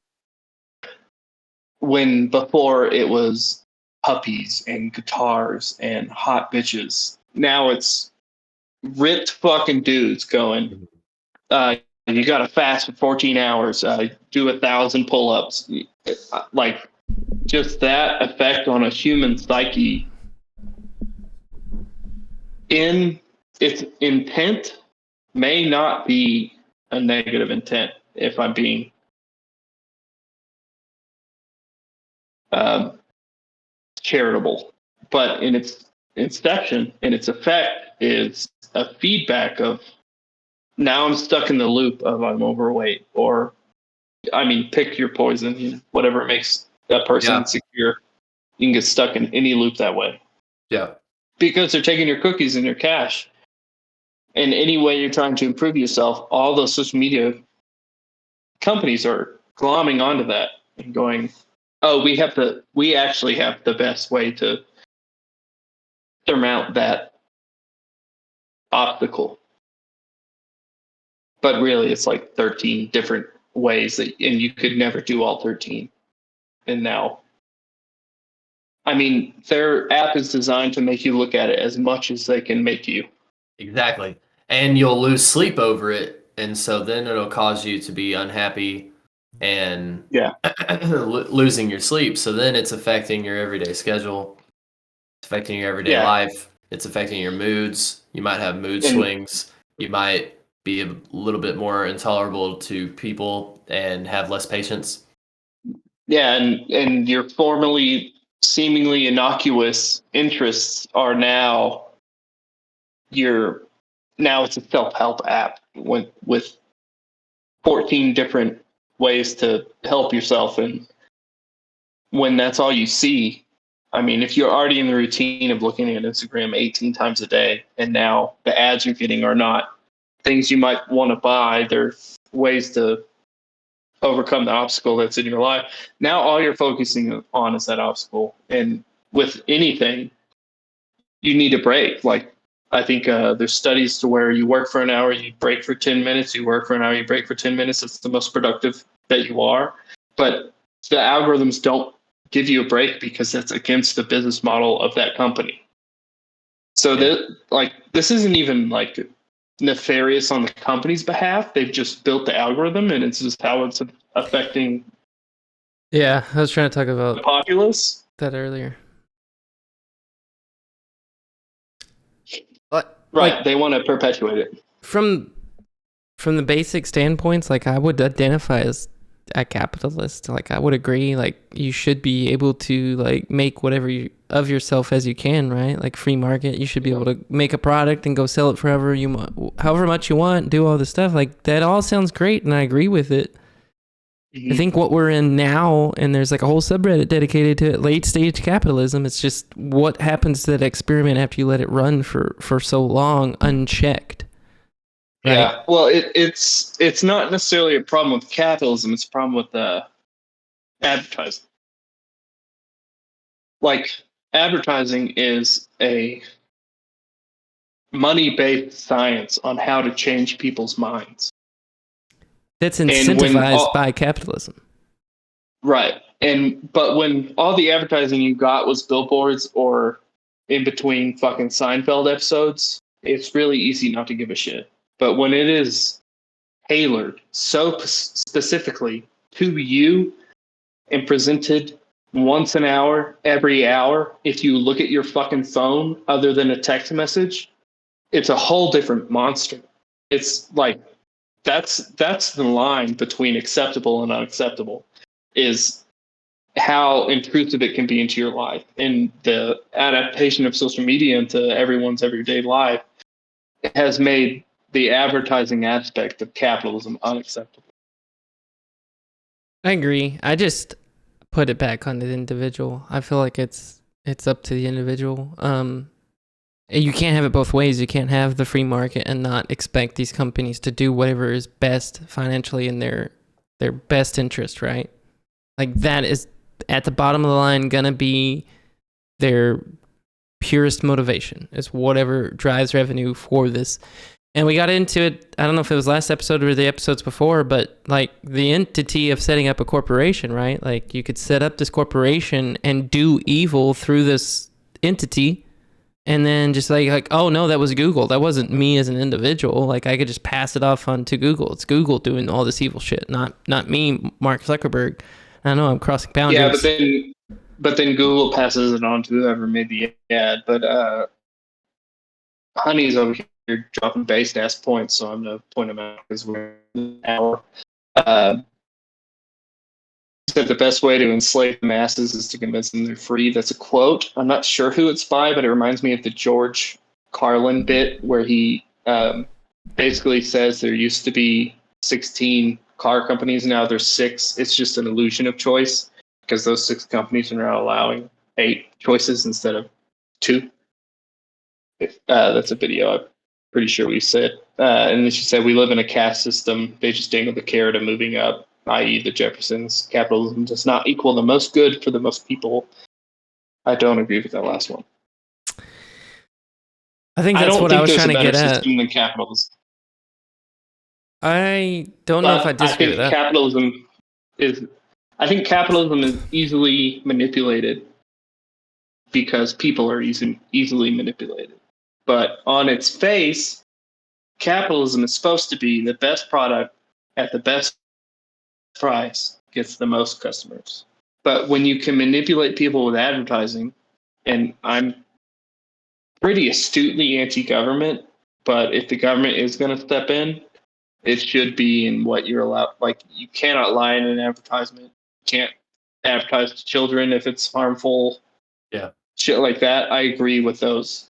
when before it was puppies and guitars and hot bitches, now it's ripped fucking dudes going, you got to fast for 14 hours, do 1,000 pull-ups. Like, just that effect on a human psyche in its intent may not be a negative intent, if I'm being charitable, but in its inception and its effect is a feedback of now I'm stuck in the loop of I'm overweight, or I mean, pick your poison, whatever makes that person insecure. You can get stuck in any loop that way. Yeah. Because they're taking your cookies and your cash. And any way you're trying to improve yourself, all those social media companies are glomming onto that and going, oh, we actually have the best way to surmount that obstacle. But really, it's like 13 different ways and you could never do all 13. And now, I mean, their app is designed to make you look at it as much as they can make you. Exactly. And you'll lose sleep over it. And so then it'll cause you to be unhappy and losing your sleep. So then it's affecting your everyday schedule, it's affecting your everyday life, it's affecting your moods. You might have mood swings. You might be a little bit more intolerable to people and have less patience. Yeah, and your formerly seemingly innocuous interests are now it's a self-help app with 14 different ways to help yourself. And when that's all you see, I mean, if you're already in the routine of looking at Instagram 18 times a day, and now the ads you're getting are not things you might want to buy, they're ways to overcome the obstacle that's in your life. Now all you're focusing on is that obstacle. And with anything, you need a break. Like, I think there's studies to where you work for an hour, you break for 10 minutes, you work for an hour, you break for 10 minutes. It's the most productive that you are. But the algorithms don't give you a break because that's against the business model of that company. So this isn't even like nefarious on the company's behalf. They've just built the algorithm, and it's just how it's affecting Yeah, I was trying to talk the about populace. that earlier. Right, Like, they want to perpetuate it. From the basic standpoints, like, I would identify as a capitalist. Like, I would agree, like, you should be able to, like, make whatever of yourself as you can, right? Like, free market, you should be able to make a product and go sell it forever however much you want, do all this stuff. Like, that all sounds great, and I agree with it. I think what we're in now, and there's like a whole subreddit dedicated to it, late stage capitalism. It's just what happens to that experiment after you let it run for so long unchecked. Right? Yeah, well, it's not necessarily a problem with capitalism. It's a problem with advertising. Like, advertising is a money-based science on how to change people's minds. That's incentivized by capitalism. Right. But when all the advertising you got was billboards or in between fucking Seinfeld episodes, it's really easy not to give a shit. But when it is tailored so specifically to you and presented once an hour, every hour, if you look at your fucking phone other than a text message, it's a whole different monster. It's like that's the line between acceptable and unacceptable, is how intrusive it can be into your life. And the adaptation of social media into everyone's everyday life has made the advertising aspect of capitalism unacceptable. I agree. I just put it back on the individual. I feel like it's up to the individual. You can't have it both ways. You can't have the free market and not expect these companies to do whatever is best financially in their best interest, right? Like that is at the bottom of the line gonna be their purest motivation, is whatever drives revenue for this. And we got into it, I don't know if it was last episode or the episodes before, but like the entity of setting up a corporation, right? Like you could set up this corporation and do evil through this entity, and then just like, oh no, that was Google. That wasn't me as an individual. Like I could just pass it off on to Google. It's Google doing all this evil shit, not me, Mark Zuckerberg. I know I'm crossing boundaries. Yeah, but then Google passes it on to whoever made the ad. But Honey's over here dropping based ass points, so I'm gonna point him out because we're in an hour. Said the best way to enslave the masses is to convince them they're free. That's a quote. I'm not sure who it's by, but it reminds me of the George Carlin bit where he basically says there used to be 16 car companies, now there's 6. It's just an illusion of choice because those 6 companies are now allowing 8 choices instead of 2. That's a video I'm pretty sure we said. And then she said, we live in a caste system. They just dangle the carrot of moving up, i.e. the Jeffersons. Capitalism does not equal the most good for the most people. I don't agree with that last one. I think that's what I was trying to get at. System than capitalism. I don't know if I disagree with that. I think capitalism is easily manipulated because people are easily manipulated. But on its face, capitalism is supposed to be the best product at the best price gets the most customers. But when you can manipulate people with advertising, and I'm pretty astutely anti-government, but if the government is going to step in, it should be in what you're allowed. Like, you cannot lie in an advertisement. You can't advertise to children if it's harmful. Yeah. Shit like that. I agree with those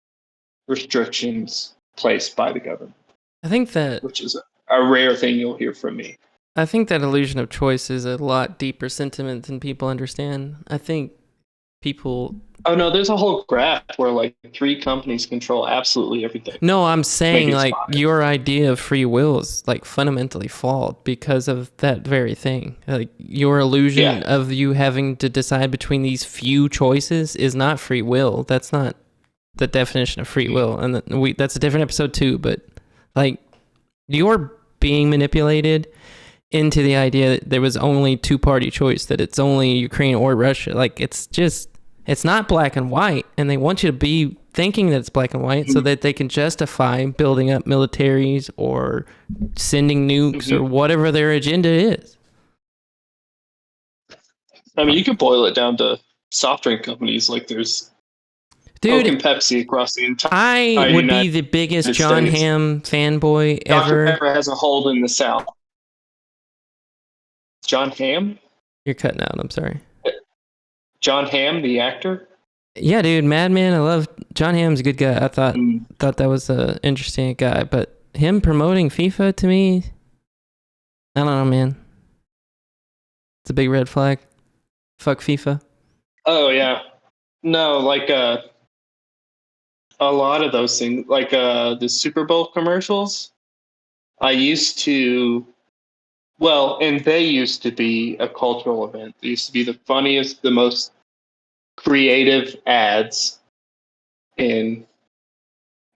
restrictions placed by the government. I think that, which is a rare thing you'll hear from me. I think that illusion of choice is a lot deeper sentiment than people understand. I think people... Oh no, there's a whole graph where like 3 companies control absolutely everything. No, I'm saying like 5. your idea of free will is like fundamentally flawed because of that very thing. Like your illusion of you having to decide between these few choices is not free will. That's not the definition of free will, and that's a different episode too. But like you're being manipulated into the idea that there was only 2-party choice, that it's only Ukraine or Russia. Like it's not black and white, and they want you to be thinking that it's black and white so that they can justify building up militaries or sending nukes or whatever their agenda is. I mean, you could boil it down to soft drink companies. Like there's Dude, Coke and Pepsi across the entire I would be the biggest John States. Hamm fanboy ever. Dr. Pepper has a hold in the South. John Hamm? You're cutting out, I'm sorry. John Hamm, the actor? Yeah, dude, Madman. I love John Hamm's a good guy. I thought that was an interesting guy, but him promoting FIFA to me, I don't know, man. It's a big red flag. Fuck FIFA. Oh yeah, no, like a lot of those things, like the Super Bowl commercials. I used to, and they used to be a cultural event. They used to be the funniest, the most creative ads in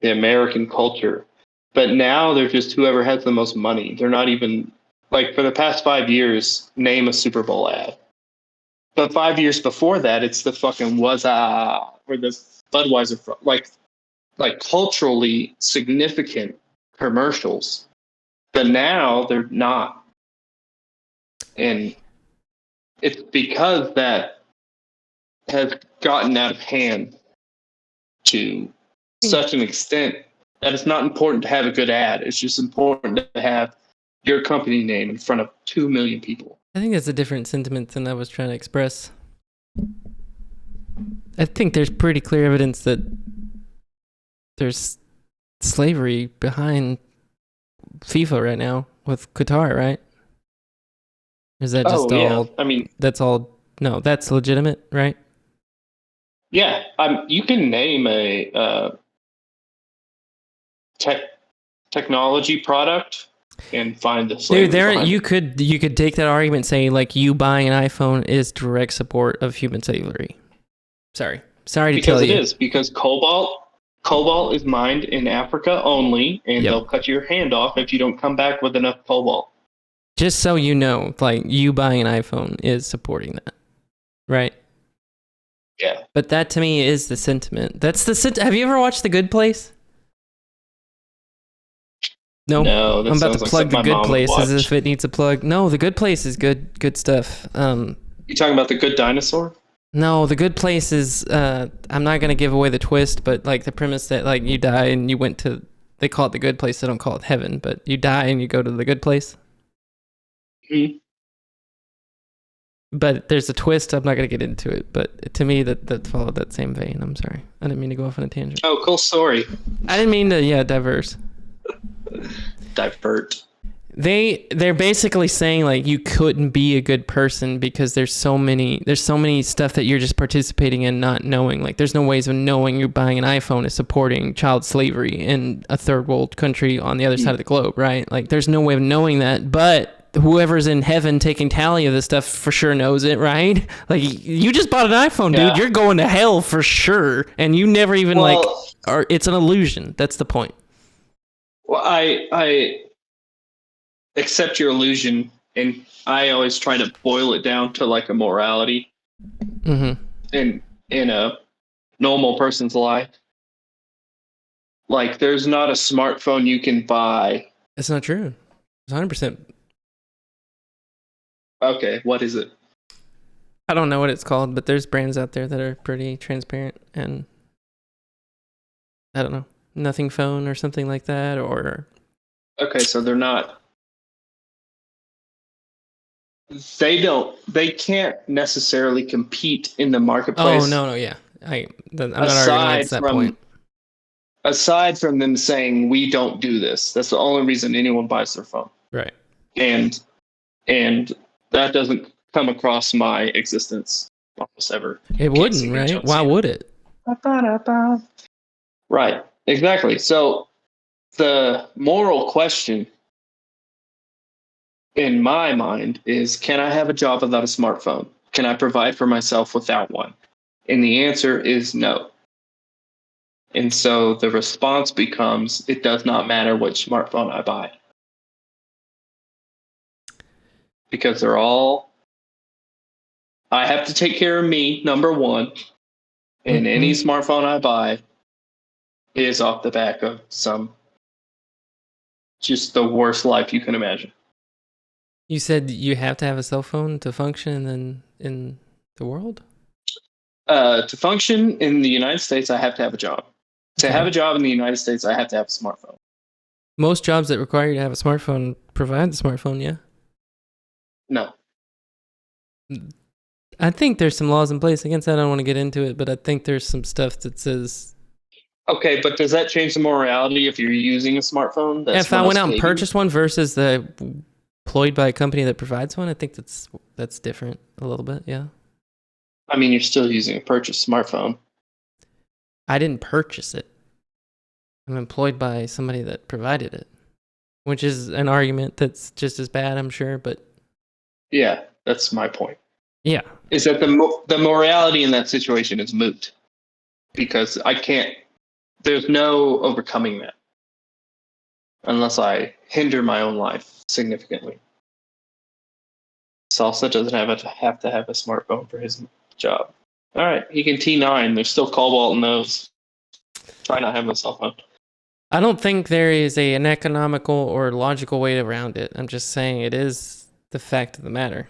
the American culture. But now they're just whoever has the most money. They're not even, like, for the past 5 years, name a Super Bowl ad. But 5 years before that, it's the fucking Waza or the Budweiser, like culturally significant commercials. But now they're not. And it's because that has gotten out of hand to such an extent that it's not important to have a good ad. It's just important to have your company name in front of 2 million people. I think that's a different sentiment than I was trying to express. I think there's pretty clear evidence that there's slavery behind FIFA right now with Qatar, right? Is that just all? I mean, that's all. No, that's legitimate, right? Yeah, you can name a technology product and find the slavery Dude, behind you it. could take that argument and say like you buying an iPhone is direct support of human slavery. Sorry to Because tell it you. is, because cobalt is mined in Africa only, and Yep. they'll cut your hand off if you don't come back with enough cobalt. Just so you know, like you buying an iPhone is supporting that, right? Yeah. But that to me is the sentiment. That's the Have you ever watched The Good Place? No, that I'm about sounds to like plug something The my Good mom would Place as watch. if it needs a plug. No, The Good Place is good stuff. You talking about The Good Dinosaur? No, The Good Place is, I'm not going to give away the twist, but like the premise that like you die and you went to, they call it the good place, they don't call it heaven, but you die and you go to the good place. Mhm. But there's a twist, I'm not going to get into it, but to me that followed that same vein. I'm sorry. I didn't mean to go off on a tangent. Oh, cool story. I didn't mean to, diverse. Divert. They're basically saying like you couldn't be a good person because there's so many stuff that you're just participating in not knowing. Like there's no ways of knowing you're buying an iPhone is supporting child slavery in a third world country on the other side of the globe, right? Like there's no way of knowing that, but whoever's in heaven taking tally of this stuff for sure knows it, right? Like you just bought an iPhone, Yeah. dude. You're going to hell for sure, and you never even or it's an illusion. That's the point. Well, I accept your illusion, and I always try to boil it down to like a morality Mm-hmm. in a normal person's life. Like, there's not a smartphone you can buy. That's not true. It's 100%. Okay, what is it? I don't know what it's called, but there's brands out there that are pretty transparent and I don't know, nothing phone or something like that, or Okay, so they're not. They can't necessarily compete in the marketplace. oh no, yeah, I'm not arguing against that point. Aside from them saying we don't do this, that's the only reason anyone buys their phone, Right. and that doesn't come across my existence almost ever. It wouldn't, right? Why would it? Right, exactly. So the moral question in my mind is, can I have a job without a smartphone? Can I provide for myself without one? And the answer is no. And so the response becomes, it does not matter which smartphone I buy. Because I have to take care of me, number one. And any smartphone I buy is off the back of just the worst life you can imagine. You said you have to have a cell phone to function in the world? To function in the United States, I have to have a job. To have a job in the United States, I have to have a smartphone. Most jobs that require you to have a smartphone provide the smartphone, yeah? No. I think there's some laws in place against that. I don't want to get into it, but I think there's some stuff that says... Okay, but does that change the morality if you're using a smartphone? If I went out and purchased one versus the employed by a company that provides one, I think that's different a little bit, yeah. I mean, you're still using a purchased smartphone. I didn't purchase it. I'm employed by somebody that provided it, which is an argument that's just as bad, I'm sure, but... Yeah, that's my point. Yeah. Is that the morality in that situation is moot. Because there's no overcoming that. Unless I hinder my own life significantly. Salsa doesn't have to have a smartphone for his job. All right, he can T9. There's still cobalt in those. Try not having a cell phone. I don't think there is an economical or logical way around it. I'm just saying it is the fact of the matter.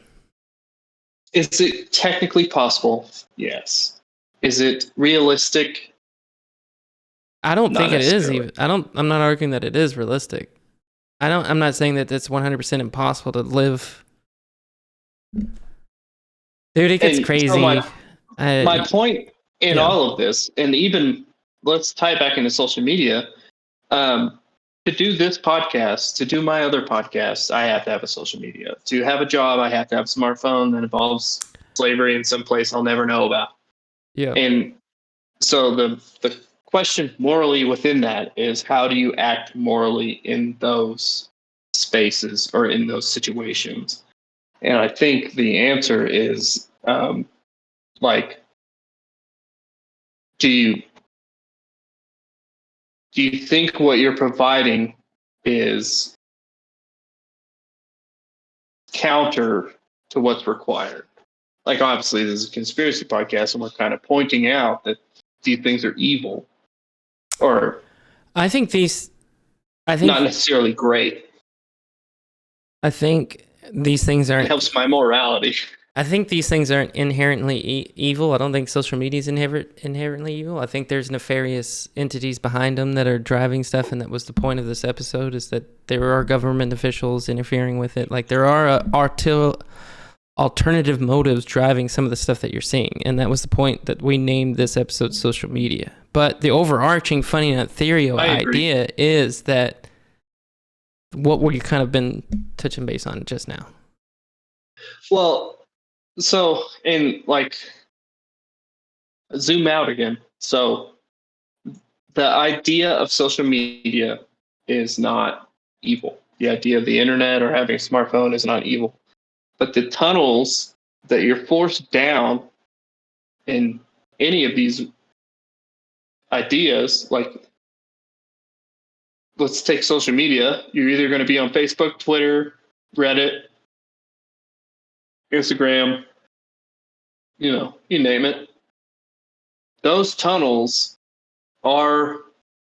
Is it technically possible? Yes. Is it realistic? I don't think it is necessarily. even. I'm not arguing that it is realistic. I'm not saying that it's 100% impossible to live. Dude, it gets And crazy. so my point in all of this, and even let's tie it back into social media, to do this podcast, to do my other podcasts, I have to have a social media. To have a job, I have to have a smartphone that involves slavery in some place I'll never know about. Yeah. And so the question morally within that is, how do you act morally in those spaces or in those situations? And I think the answer is like, do you think what you're providing is counter to what's required? Like, obviously, this is a conspiracy podcast, and we're kind of pointing out that these things are evil, or I think not necessarily great. I think these things It aren't. helps my morality. I think these things aren't inherently evil. I don't think social media is inherently evil. I think there's nefarious entities behind them that are driving stuff, and that was the point of this episode, is that there are government officials interfering with it. Like, there are alternative motives driving some of the stuff that you're seeing, and that was the point that we named this episode social media. But the overarching funny nut theory idea is that what we kind of been touching base on just now. Well, so, and like, zoom out again. So the idea of social media is not evil. The idea of the internet or having a smartphone is not evil. But the tunnels that you're forced down in any of these ideas, like, let's take social media. You're either going to be on Facebook, Twitter, Reddit, Instagram, you name it. Those tunnels are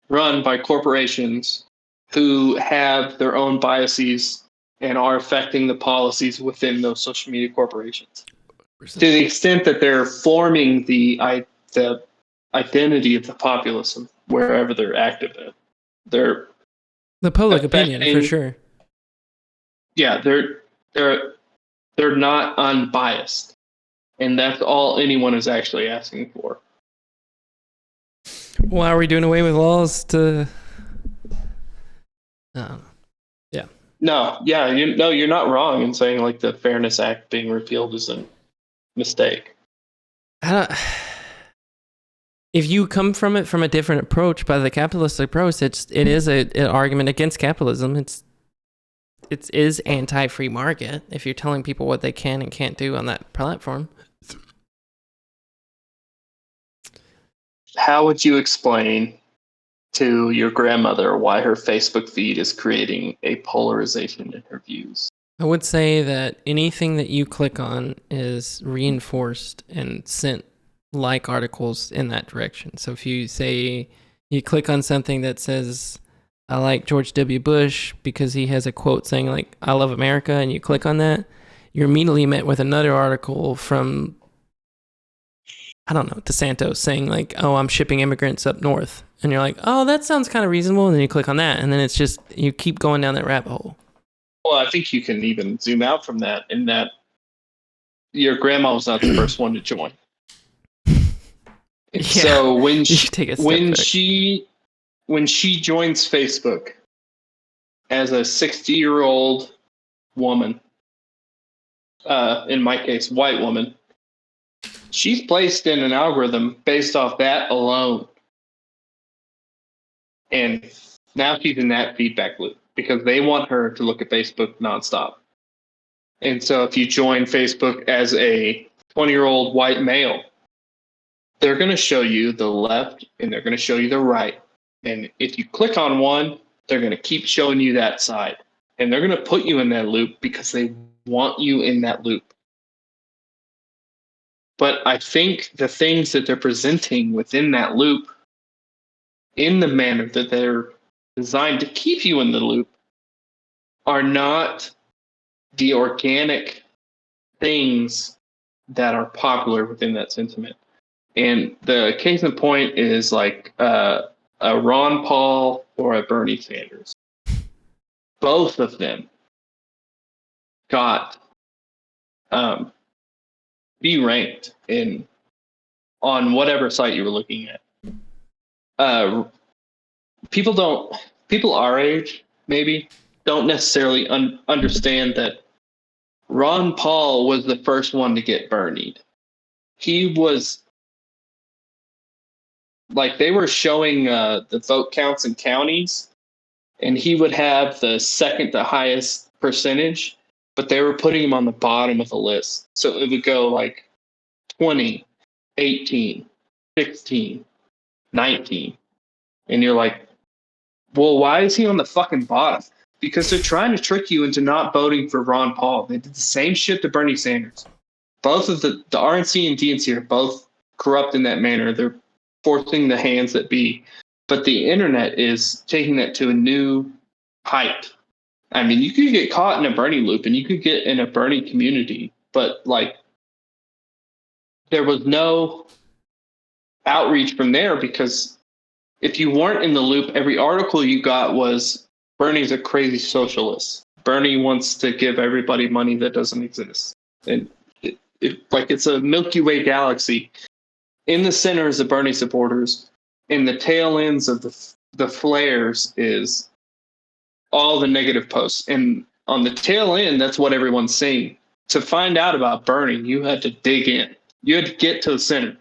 run by corporations who have their own biases and are affecting the policies within those social media corporations. To the extent that they're forming the identity of the populace wherever they're active in. They're the public opinion, for sure. Yeah, they're not unbiased. And that's all anyone is actually asking for. Why are we doing away with laws to... yeah. No, yeah, you're not wrong in saying, like, the Fairness Act being repealed is a mistake. If you come from it from a different approach, by the capitalist approach, it is an argument against capitalism. It is anti-free market if you're telling people what they can and can't do on that platform. How would you explain to your grandmother why her Facebook feed is creating a polarization in her views? I would say that anything that you click on is reinforced and sent like articles in that direction. So if you say you click on something that says, I like George W. Bush because he has a quote saying, like, I love America, and you click on that, you're immediately met with another article from, I don't know, DeSantis saying, like, oh, I'm shipping immigrants up north. And you're like, oh, that sounds kind of reasonable. And then you click on that, and then it's just, you keep going down that rabbit hole. Well, I think you can even zoom out from that, in that your grandma was not the first one to join. Yeah, so when she joins Facebook as a 60-year-old woman, in my case, white woman, she's placed in an algorithm based off that alone. And now she's in that feedback loop because they want her to look at Facebook nonstop. And so if you join Facebook as a 20-year-old white male, they're going to show you the left and they're going to show you the right. And if you click on one, they're going to keep showing you that side. And they're going to put you in that loop because they want you in that loop. But I think the things that they're presenting within that loop, in the manner that they're designed to keep you in the loop, are not the organic things that are popular within that sentiment. And the case in point is like a Ron Paul or a Bernie Sanders. Both of them got ranked on whatever site you were looking at. People our age maybe don't necessarily understand that Ron Paul was the first one to get Bernied. He was like they were showing the vote counts in counties, and he would have the second to highest percentage, but they were putting him on the bottom of the list. So it would go like 20, 18, 16, 19. And you're like, well, why is he on the fucking bottom? Because they're trying to trick you into not voting for Ron Paul. They did the same shit to Bernie Sanders. Both of the RNC and DNC are both corrupt in that manner. They're forcing the hands that be. But the internet is taking that to a new height. I mean, you could get caught in a Bernie loop and you could get in a Bernie community, but like there was no outreach from there, because if you weren't in the loop, every article you got was Bernie's a crazy socialist. Bernie wants to give everybody money that doesn't exist. And it's a Milky Way galaxy. In the center is the Bernie supporters. In the tail ends of the flares is all the negative posts. And on the tail end, that's what everyone's seeing. To find out about Bernie, you had to dig in. You had to get to the center.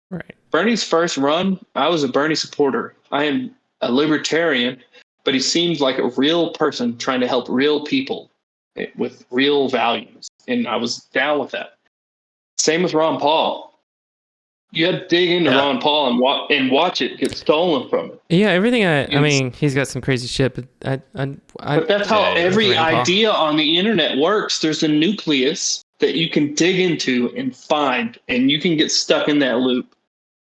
Right. Bernie's first run, I was a Bernie supporter. I am a libertarian, but he seemed like a real person trying to help real people with real values. And I was down with that. Same with Ron Paul. You had to dig into Ron Paul and watch it get stolen from him. Yeah, everything. I mean, he's got some crazy shit, but but that's how every idea on the internet works. There's a nucleus that you can dig into and find, and you can get stuck in that loop.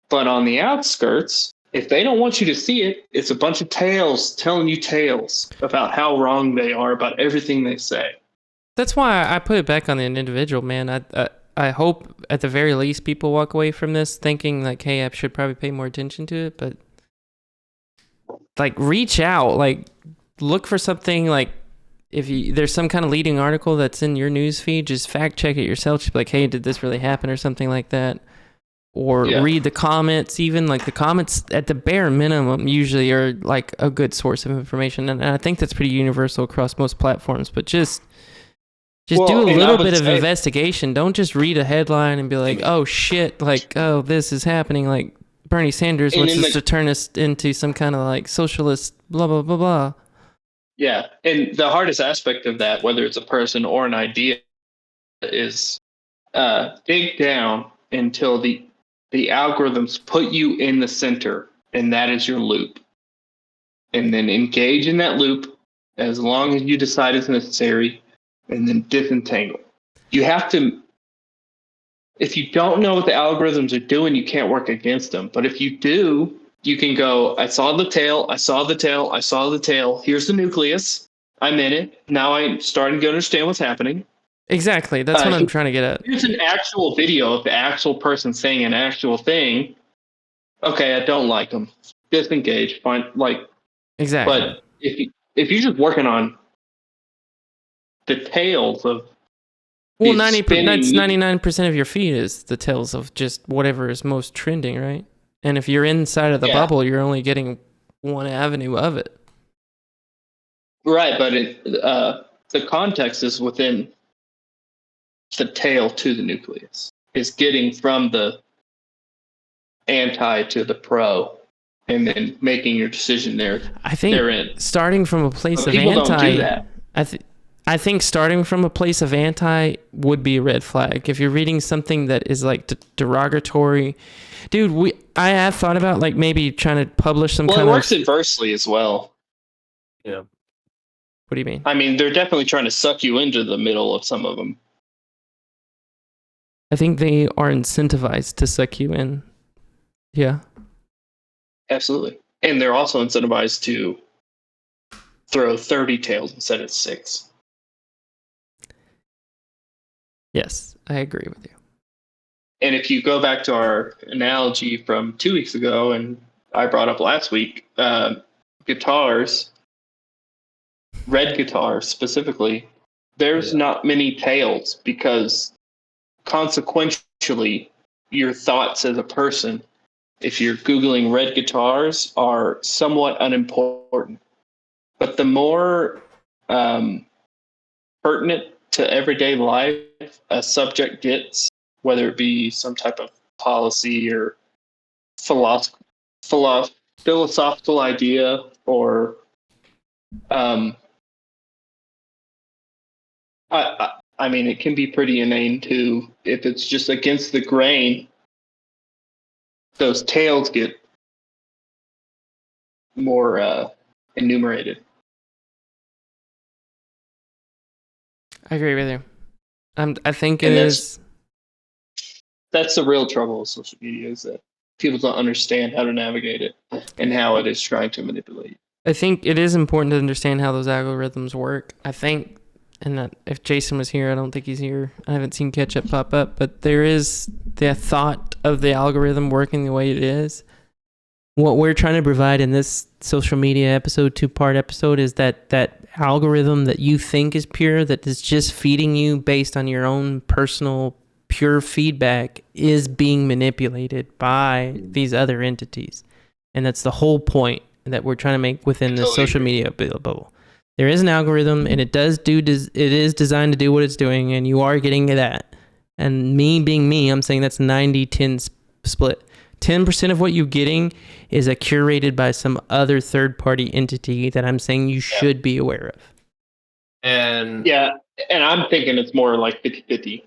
But on the outskirts, if they don't want you to see it, it's a bunch of tales telling you tales about how wrong they are about everything they say. That's why I put it back on the individual, man. I hope at the very least people walk away from this thinking like, hey, I should probably pay more attention to it. But like, reach out, like, look for something. Like, if there's some kind of leading article that's in your news feed, just fact check it yourself. Just be like, hey, did this really happen or something like that? Or read the comments. Even like the comments at the bare minimum usually are like a good source of information, and I think that's pretty universal across most platforms. But just do a little bit of investigation. Don't just read a headline and be like, oh shit, like, oh, this is happening. Like Bernie Sanders wants us to turn us into some kind of like socialist, blah, blah, blah, blah. Yeah. And the hardest aspect of that, whether it's a person or an idea, is dig down until the algorithms put you in the center, and that is your loop. And then engage in that loop as long as you decide it's necessary, and then disentangle. You have to, if you don't know what the algorithms are doing, you can't work against them. But if you do, you can go, I saw the tail, I saw the tail, I saw the tail. Here's the nucleus. I'm in it. Now I'm starting to understand what's happening. Exactly. That's what I'm trying to get at. Here's an actual video of the actual person saying an actual thing. Okay, I don't like them. Disengage. Fine. Like, exactly. But if you're just working on the tails of, well, 99% of your feed is the tails of just whatever is most trending, right? And if you're inside of the bubble, you're only getting one avenue of it. Right, but the context is within the tail to the nucleus. Is getting from the anti to the pro, and then making your decision there. I think starting from a place of anti, don't do that. I think starting from a place of anti would be a red flag. If you're reading something that is like derogatory, dude, I have thought about like maybe trying to publish some kind of. Well, it works inversely as well. Yeah. What do you mean? I mean, they're definitely trying to suck you into the middle of some of them. I think they are incentivized to suck you in. Yeah. Absolutely. And they're also incentivized to throw 30 tails instead of 6. Yes, I agree with you. And if you go back to our analogy from 2 weeks ago, and I brought up last week, guitars, red guitars specifically, there's not many tails, because consequentially, your thoughts as a person, if you're Googling red guitars, are somewhat unimportant. But the more pertinent to everyday life a subject gets, whether it be some type of policy or philosophical idea, or I mean, it can be pretty inane too. If it's just against the grain, those tails get more enumerated. I agree with you. I think it And is. That's the real trouble with social media, is that people don't understand how to navigate it and how it is trying to manipulate. I think it is important to understand how those algorithms work. I think, and that if Jason was here, I don't think he's here. I haven't seen ketchup pop up, but there is the thought of the algorithm working the way it is. What we're trying to provide in this social media episode, 2-part episode, is that algorithm that you think is pure, that is just feeding you based on your own personal pure feedback, is being manipulated by these other entities. And that's the whole point that we're trying to make within the social media bubble. There is an algorithm, and it is designed to do what it's doing, and you are getting that. And me being me, I'm saying that's 90-10 split. 10% of what you're getting is curated by some other third-party entity that I'm saying you should be aware of. And I'm thinking it's more like 50-50.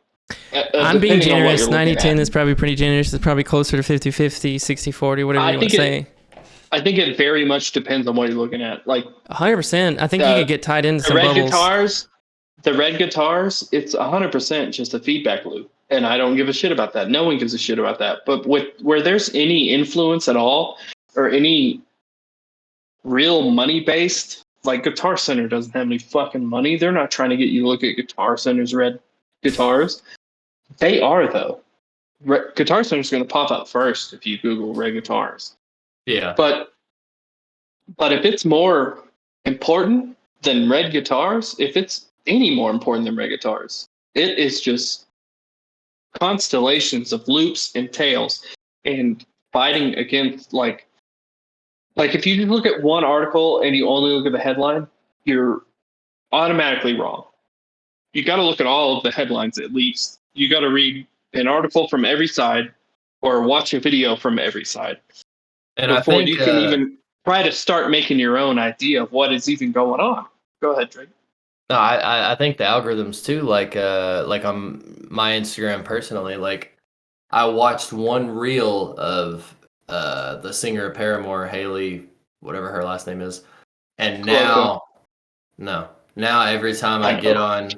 I'm being generous. 90-10 is probably pretty generous. It's probably closer to 50-50, 60-40, whatever you want to say. I think it very much depends on what you're looking at. Like 100%. I think you could get tied into some bubbles. The red guitars, it's 100% just a feedback loop. And I don't give a shit about that. No one gives a shit about that. But where there's any influence at all, or any real money based, like Guitar Center doesn't have any fucking money. They're not trying to get you to look at Guitar Center's red guitars. They are, though. Guitar Center's going to pop up first if you Google red guitars. yeah, But if it's more important than red guitars, if it's any more important than red guitars, it is just constellations of loops and tails and fighting against like if you just look at one article and you only look at the headline, you're automatically wrong. You got to look at all of the headlines at least. You got to read an article from every side or watch a video from every side and before I think you can even try to start making your own idea of what is even going on. Go ahead, Drake. No, I think the algorithms too, like on my Instagram personally, like I watched one reel of the singer Paramore, Haley, whatever her last name is, and now every time I get on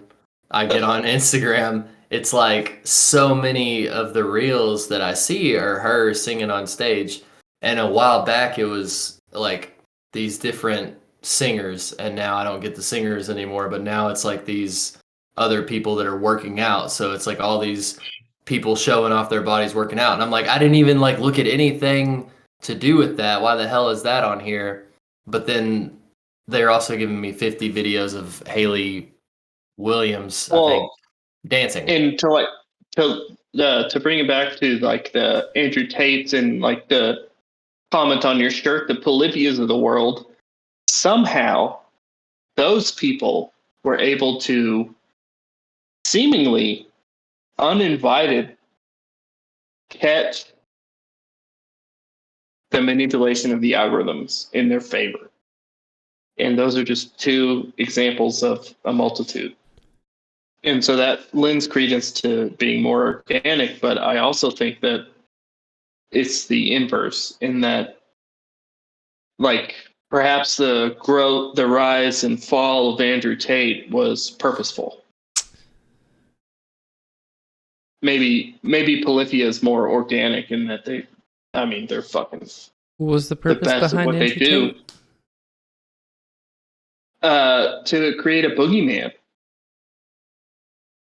Instagram, it's like so many of the reels that I see are her singing on stage, and a while back it was like these different singers, and now I don't get the singers anymore, but now it's like these other people that are working out, so it's like all these people showing off their bodies working out, and I'm like, I didn't even like look at anything to do with that. Why the hell is that on here? But then they're also giving me 50 videos of Haley Williams, I think, dancing. And to bring it back to like the Andrew Tates and like the comment on your shirt, the Polybias of the world, somehow those people were able to seemingly uninvited catch the manipulation of the algorithms in their favor. And those are just two examples of a multitude. And so that lends credence to being more organic, but I also think that it's the inverse in that, like, perhaps the rise and fall of Andrew Tate was purposeful. Maybe Polyphia is more organic in that they're fucking What was the purpose best at behind what they Andrew do. Tate? To create a boogeyman.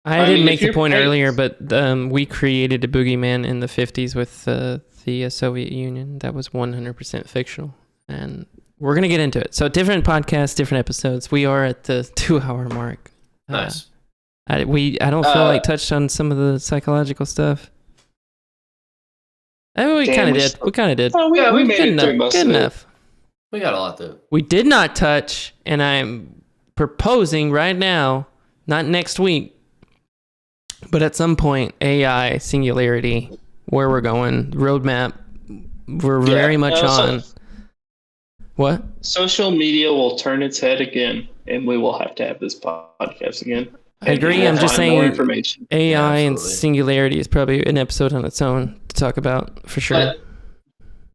I didn't make the point earlier, but we created a boogeyman in the 50s with the Soviet Union. That was 100% fictional. And we're going to get into it. So different podcasts, different episodes. We are at the 2-hour mark. Nice. I don't feel like touched on some of the psychological stuff. I mean, we kind of did. We kind of did. Oh, we made it through most good of it. enough. We got a lot to. We did not touch, and I'm proposing right now, not next week, but at some point, AI, singularity, where we're going, roadmap, we're very much on. What? Social media will turn its head again, and we will have to have this podcast again. I agree. We'll I'm just find more saying information. AI and absolutely. singularity is probably an episode on its own to talk about for sure.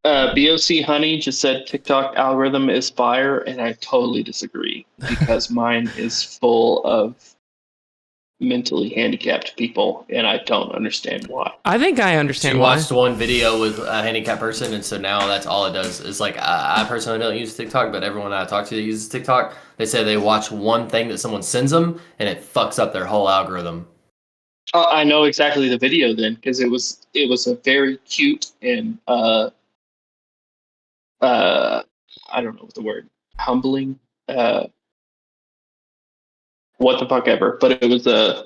But BOC Honey just said TikTok algorithm is fire, and I totally disagree because mine is full of mentally handicapped people, and I don't understand why. I think I She understand why. watched one video with a handicapped person, and so now that's all it does. Is like I personally don't use TikTok, but everyone I talk to that uses TikTok, they say they watch one thing that someone sends them, and it fucks up their whole algorithm. I know exactly the video then because it was a very cute and I don't know what the word humbling what the fuck ever, but it was a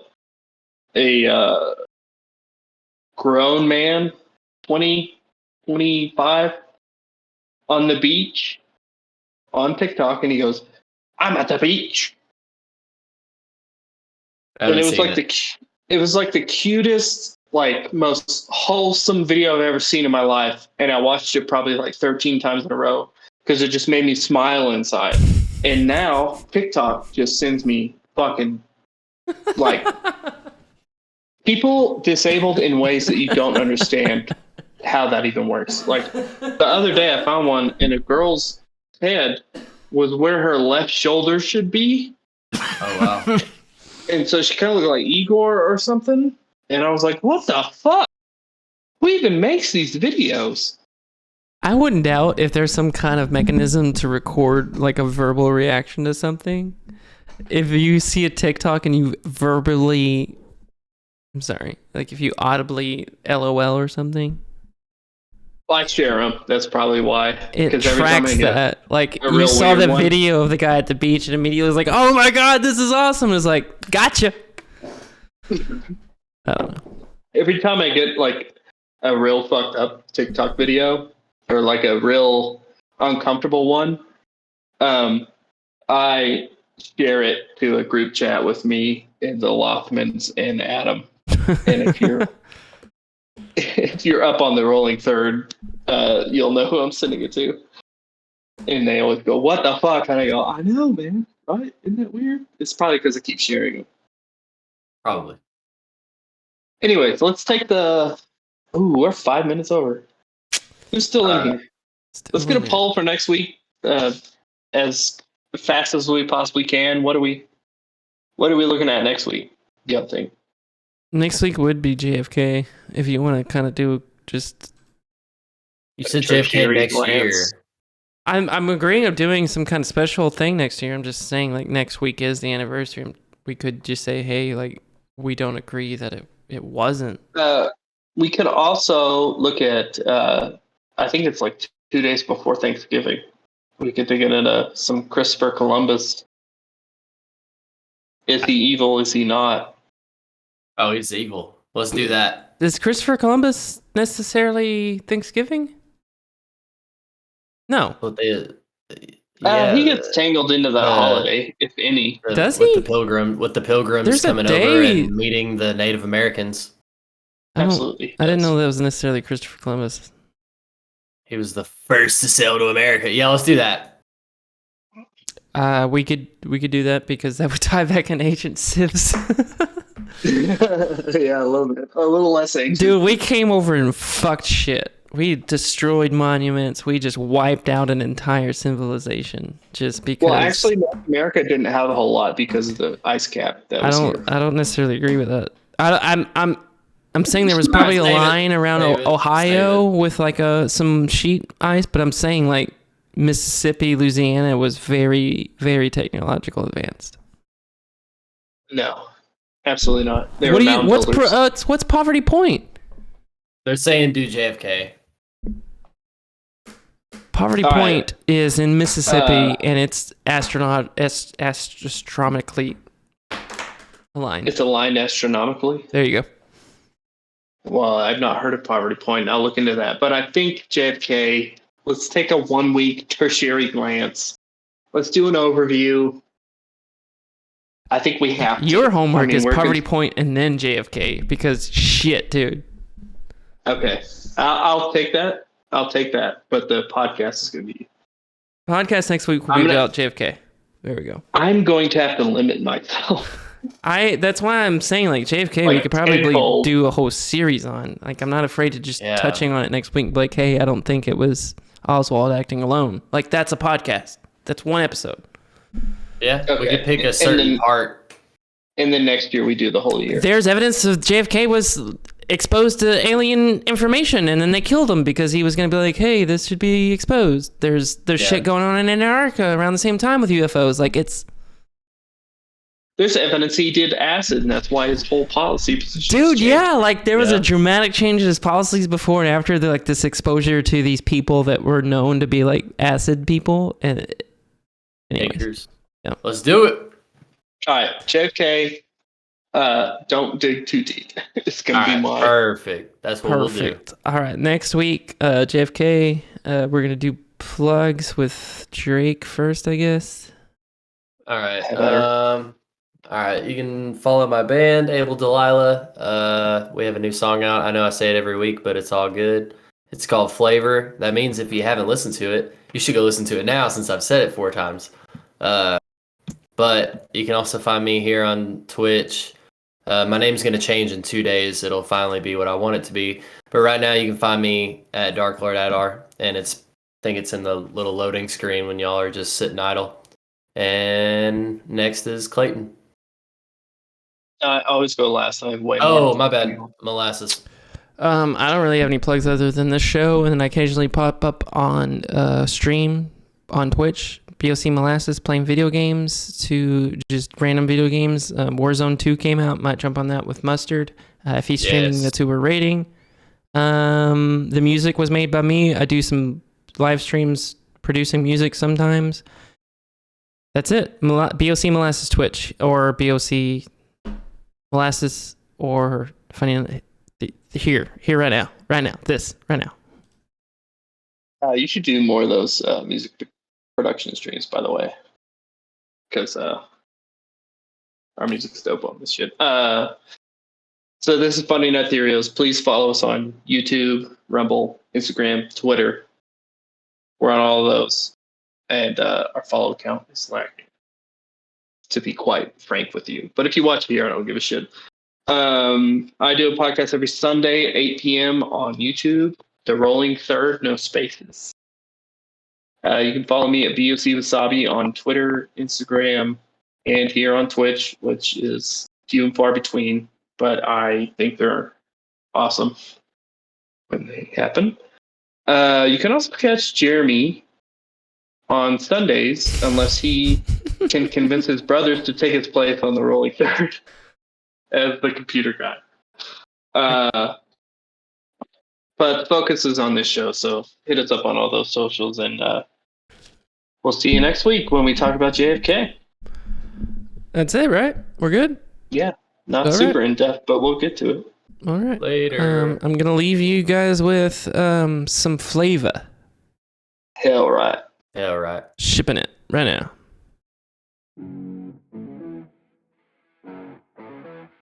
grown man 20 25 on the beach on TikTok, and he goes, "I'm at the beach," and it was like the cutest, like most wholesome video I've ever seen in my life, and I watched it probably like 13 times in a row because it just made me smile inside. And now TikTok just sends me fucking like people disabled in ways that you don't understand how that even works. Like the other day I found one, and a girl's head was where her left shoulder should be. Oh wow. And so she kind of looked like Igor or something. And I was like, what the fuck? Who even makes these videos? I wouldn't doubt if there's some kind of mechanism to record like a verbal reaction to something. If you see a TikTok and you verbally, I'm sorry, like if you audibly LOL or something, I share them. That's probably why. it 'Cause every time tracks I get that. Like a you real saw weird the one- video of the guy at the beach and immediately was like, "Oh my god, this is awesome!" It's like, "Gotcha." I don't know. Every time I get like a real fucked up TikTok video or like a real uncomfortable one, I share it to a group chat with me and the Lothmans and Adam. And if you're up on the rolling third, you'll know who I'm sending it to. And they always go, "What the fuck?" And I go, "I know, man. Right? Isn't that weird?" It's probably because I keep sharing them. Probably. Anyways, let's take the. Ooh, we're 5 minutes over. Who's still in here? Let's get a poll for next week, as fast as we possibly can. What are we looking at next week? Do you think? Next week would be JFK if you want to kind of do just. You said tertiary JFK next glance. year. I'm agreeing of doing some kind of special thing next year. I'm just saying like next week is the anniversary. We could just say, hey, like we don't agree that it wasn't. We could also look at. I think it's like 2 days before Thanksgiving. We could dig into some Christopher Columbus. Is he evil? Is he not? Oh, he's evil. Let's do that. Is Christopher Columbus necessarily Thanksgiving? No. But they, He gets tangled into the holiday, if any. Does with he? With the pilgrims There's a coming over day- and meeting the Native Americans. Absolutely. I didn't know that was necessarily Christopher Columbus. He was the first to sail to America. Yeah, let's do that. We could do that because that would tie back in ancient civs. Yeah, a little bit. A little less ancient. Dude, we came over and fucked shit. We destroyed monuments. We just wiped out an entire civilization just because. Well, actually, North America didn't have a whole lot because of the ice cap that was here. I don't necessarily agree with that. I'm saying there was probably a line around Ohio with like some sheet ice, but I'm saying like Mississippi, Louisiana was very, very technological advanced. No, absolutely not. They were mound builders. What's Poverty Point? They're saying do JFK. Poverty All Point is in Mississippi, and it's astronomically aligned. It's aligned astronomically. There you go. Well, I've not heard of Poverty Point. I'll look into that. But I think JFK, let's take a 1 week tertiary glance. Let's do an overview. I think we have to. Your homework is we're Poverty Point and then JFK because shit, dude. Okay. I'll take that. I'll take that. But the podcast is going to be. Podcast next week will be about JFK. There we go. I'm going to have to limit myself. That's why I'm saying like JFK, we could probably do a whole series on. Like, I'm not afraid to just touching on it next week. Like, hey, I don't think it was Oswald acting alone. Like, that's a podcast. That's one episode. Yeah, we could pick a certain part. And then next year we do the whole year. There's evidence of JFK was exposed to alien information, and then they killed him because he was going to be like, hey, this should be exposed. There's shit going on in Antarctica around the same time with UFOs. Like, there's evidence he did acid, and that's why his whole policy position. Dude, yeah, like there was a dramatic change in his policies before and after this exposure to these people that were known to be like acid people. And anyways, yeah, let's do it. All right, JFK. Don't dig too deep. It's gonna be mine. Perfect. That's what we'll do. All right, next week, JFK. We're gonna do plugs with Drake first, I guess. All right. All right, you can follow my band, Abel Delilah. We have a new song out. I know I say it every week, but it's all good. It's called Flavor. That means if you haven't listened to it, you should go listen to it now since I've said it 4 times. But you can also find me here on Twitch. My name's going to change in 2 days. It'll finally be what I want it to be. But right now you can find me at Dark Lord Adar, and I think it's in the little loading screen when y'all are just sitting idle. And next is Clayton. I always go last. I have way more. Oh, my bad. Molasses. I don't really have any plugs other than this show, and then I occasionally pop up on stream on Twitch. BOC Molasses playing video games to just random video games. Warzone 2 came out. Might jump on that with Mustard. If he's streaming, that's who we're rating. The music was made by me. I do some live streams producing music sometimes. That's it. BOC Molasses Twitch or BOC Molasses or funny here right now, this right now. You should do more of those music production streams, by the way, because our music's dope on this shit. So this is Funding Ethereals. Please follow us on YouTube, Rumble, Instagram, Twitter. We're on all of those, and our follow count is lacking, to be quite frank with you. But if you watch here, I don't give a shit. I do a podcast every Sunday, 8 p.m. on YouTube. The Rolling Third, no spaces. You can follow me at BOC Wasabi on Twitter, Instagram, and here on Twitch, which is few and far between, but I think they're awesome when they happen. You can also catch Jeremy on Sundays, unless he can convince his brothers to take his place on the Rolling Third as the computer guy. But focus is on this show, so hit us up on all those socials, and we'll see you next week when we talk about JFK. That's it, right? We're good? Yeah, not super in-depth, but we'll get to it. All right. Later. I'm going to leave you guys with some flavor. Hell right. Yeah, right. Shipping it right now.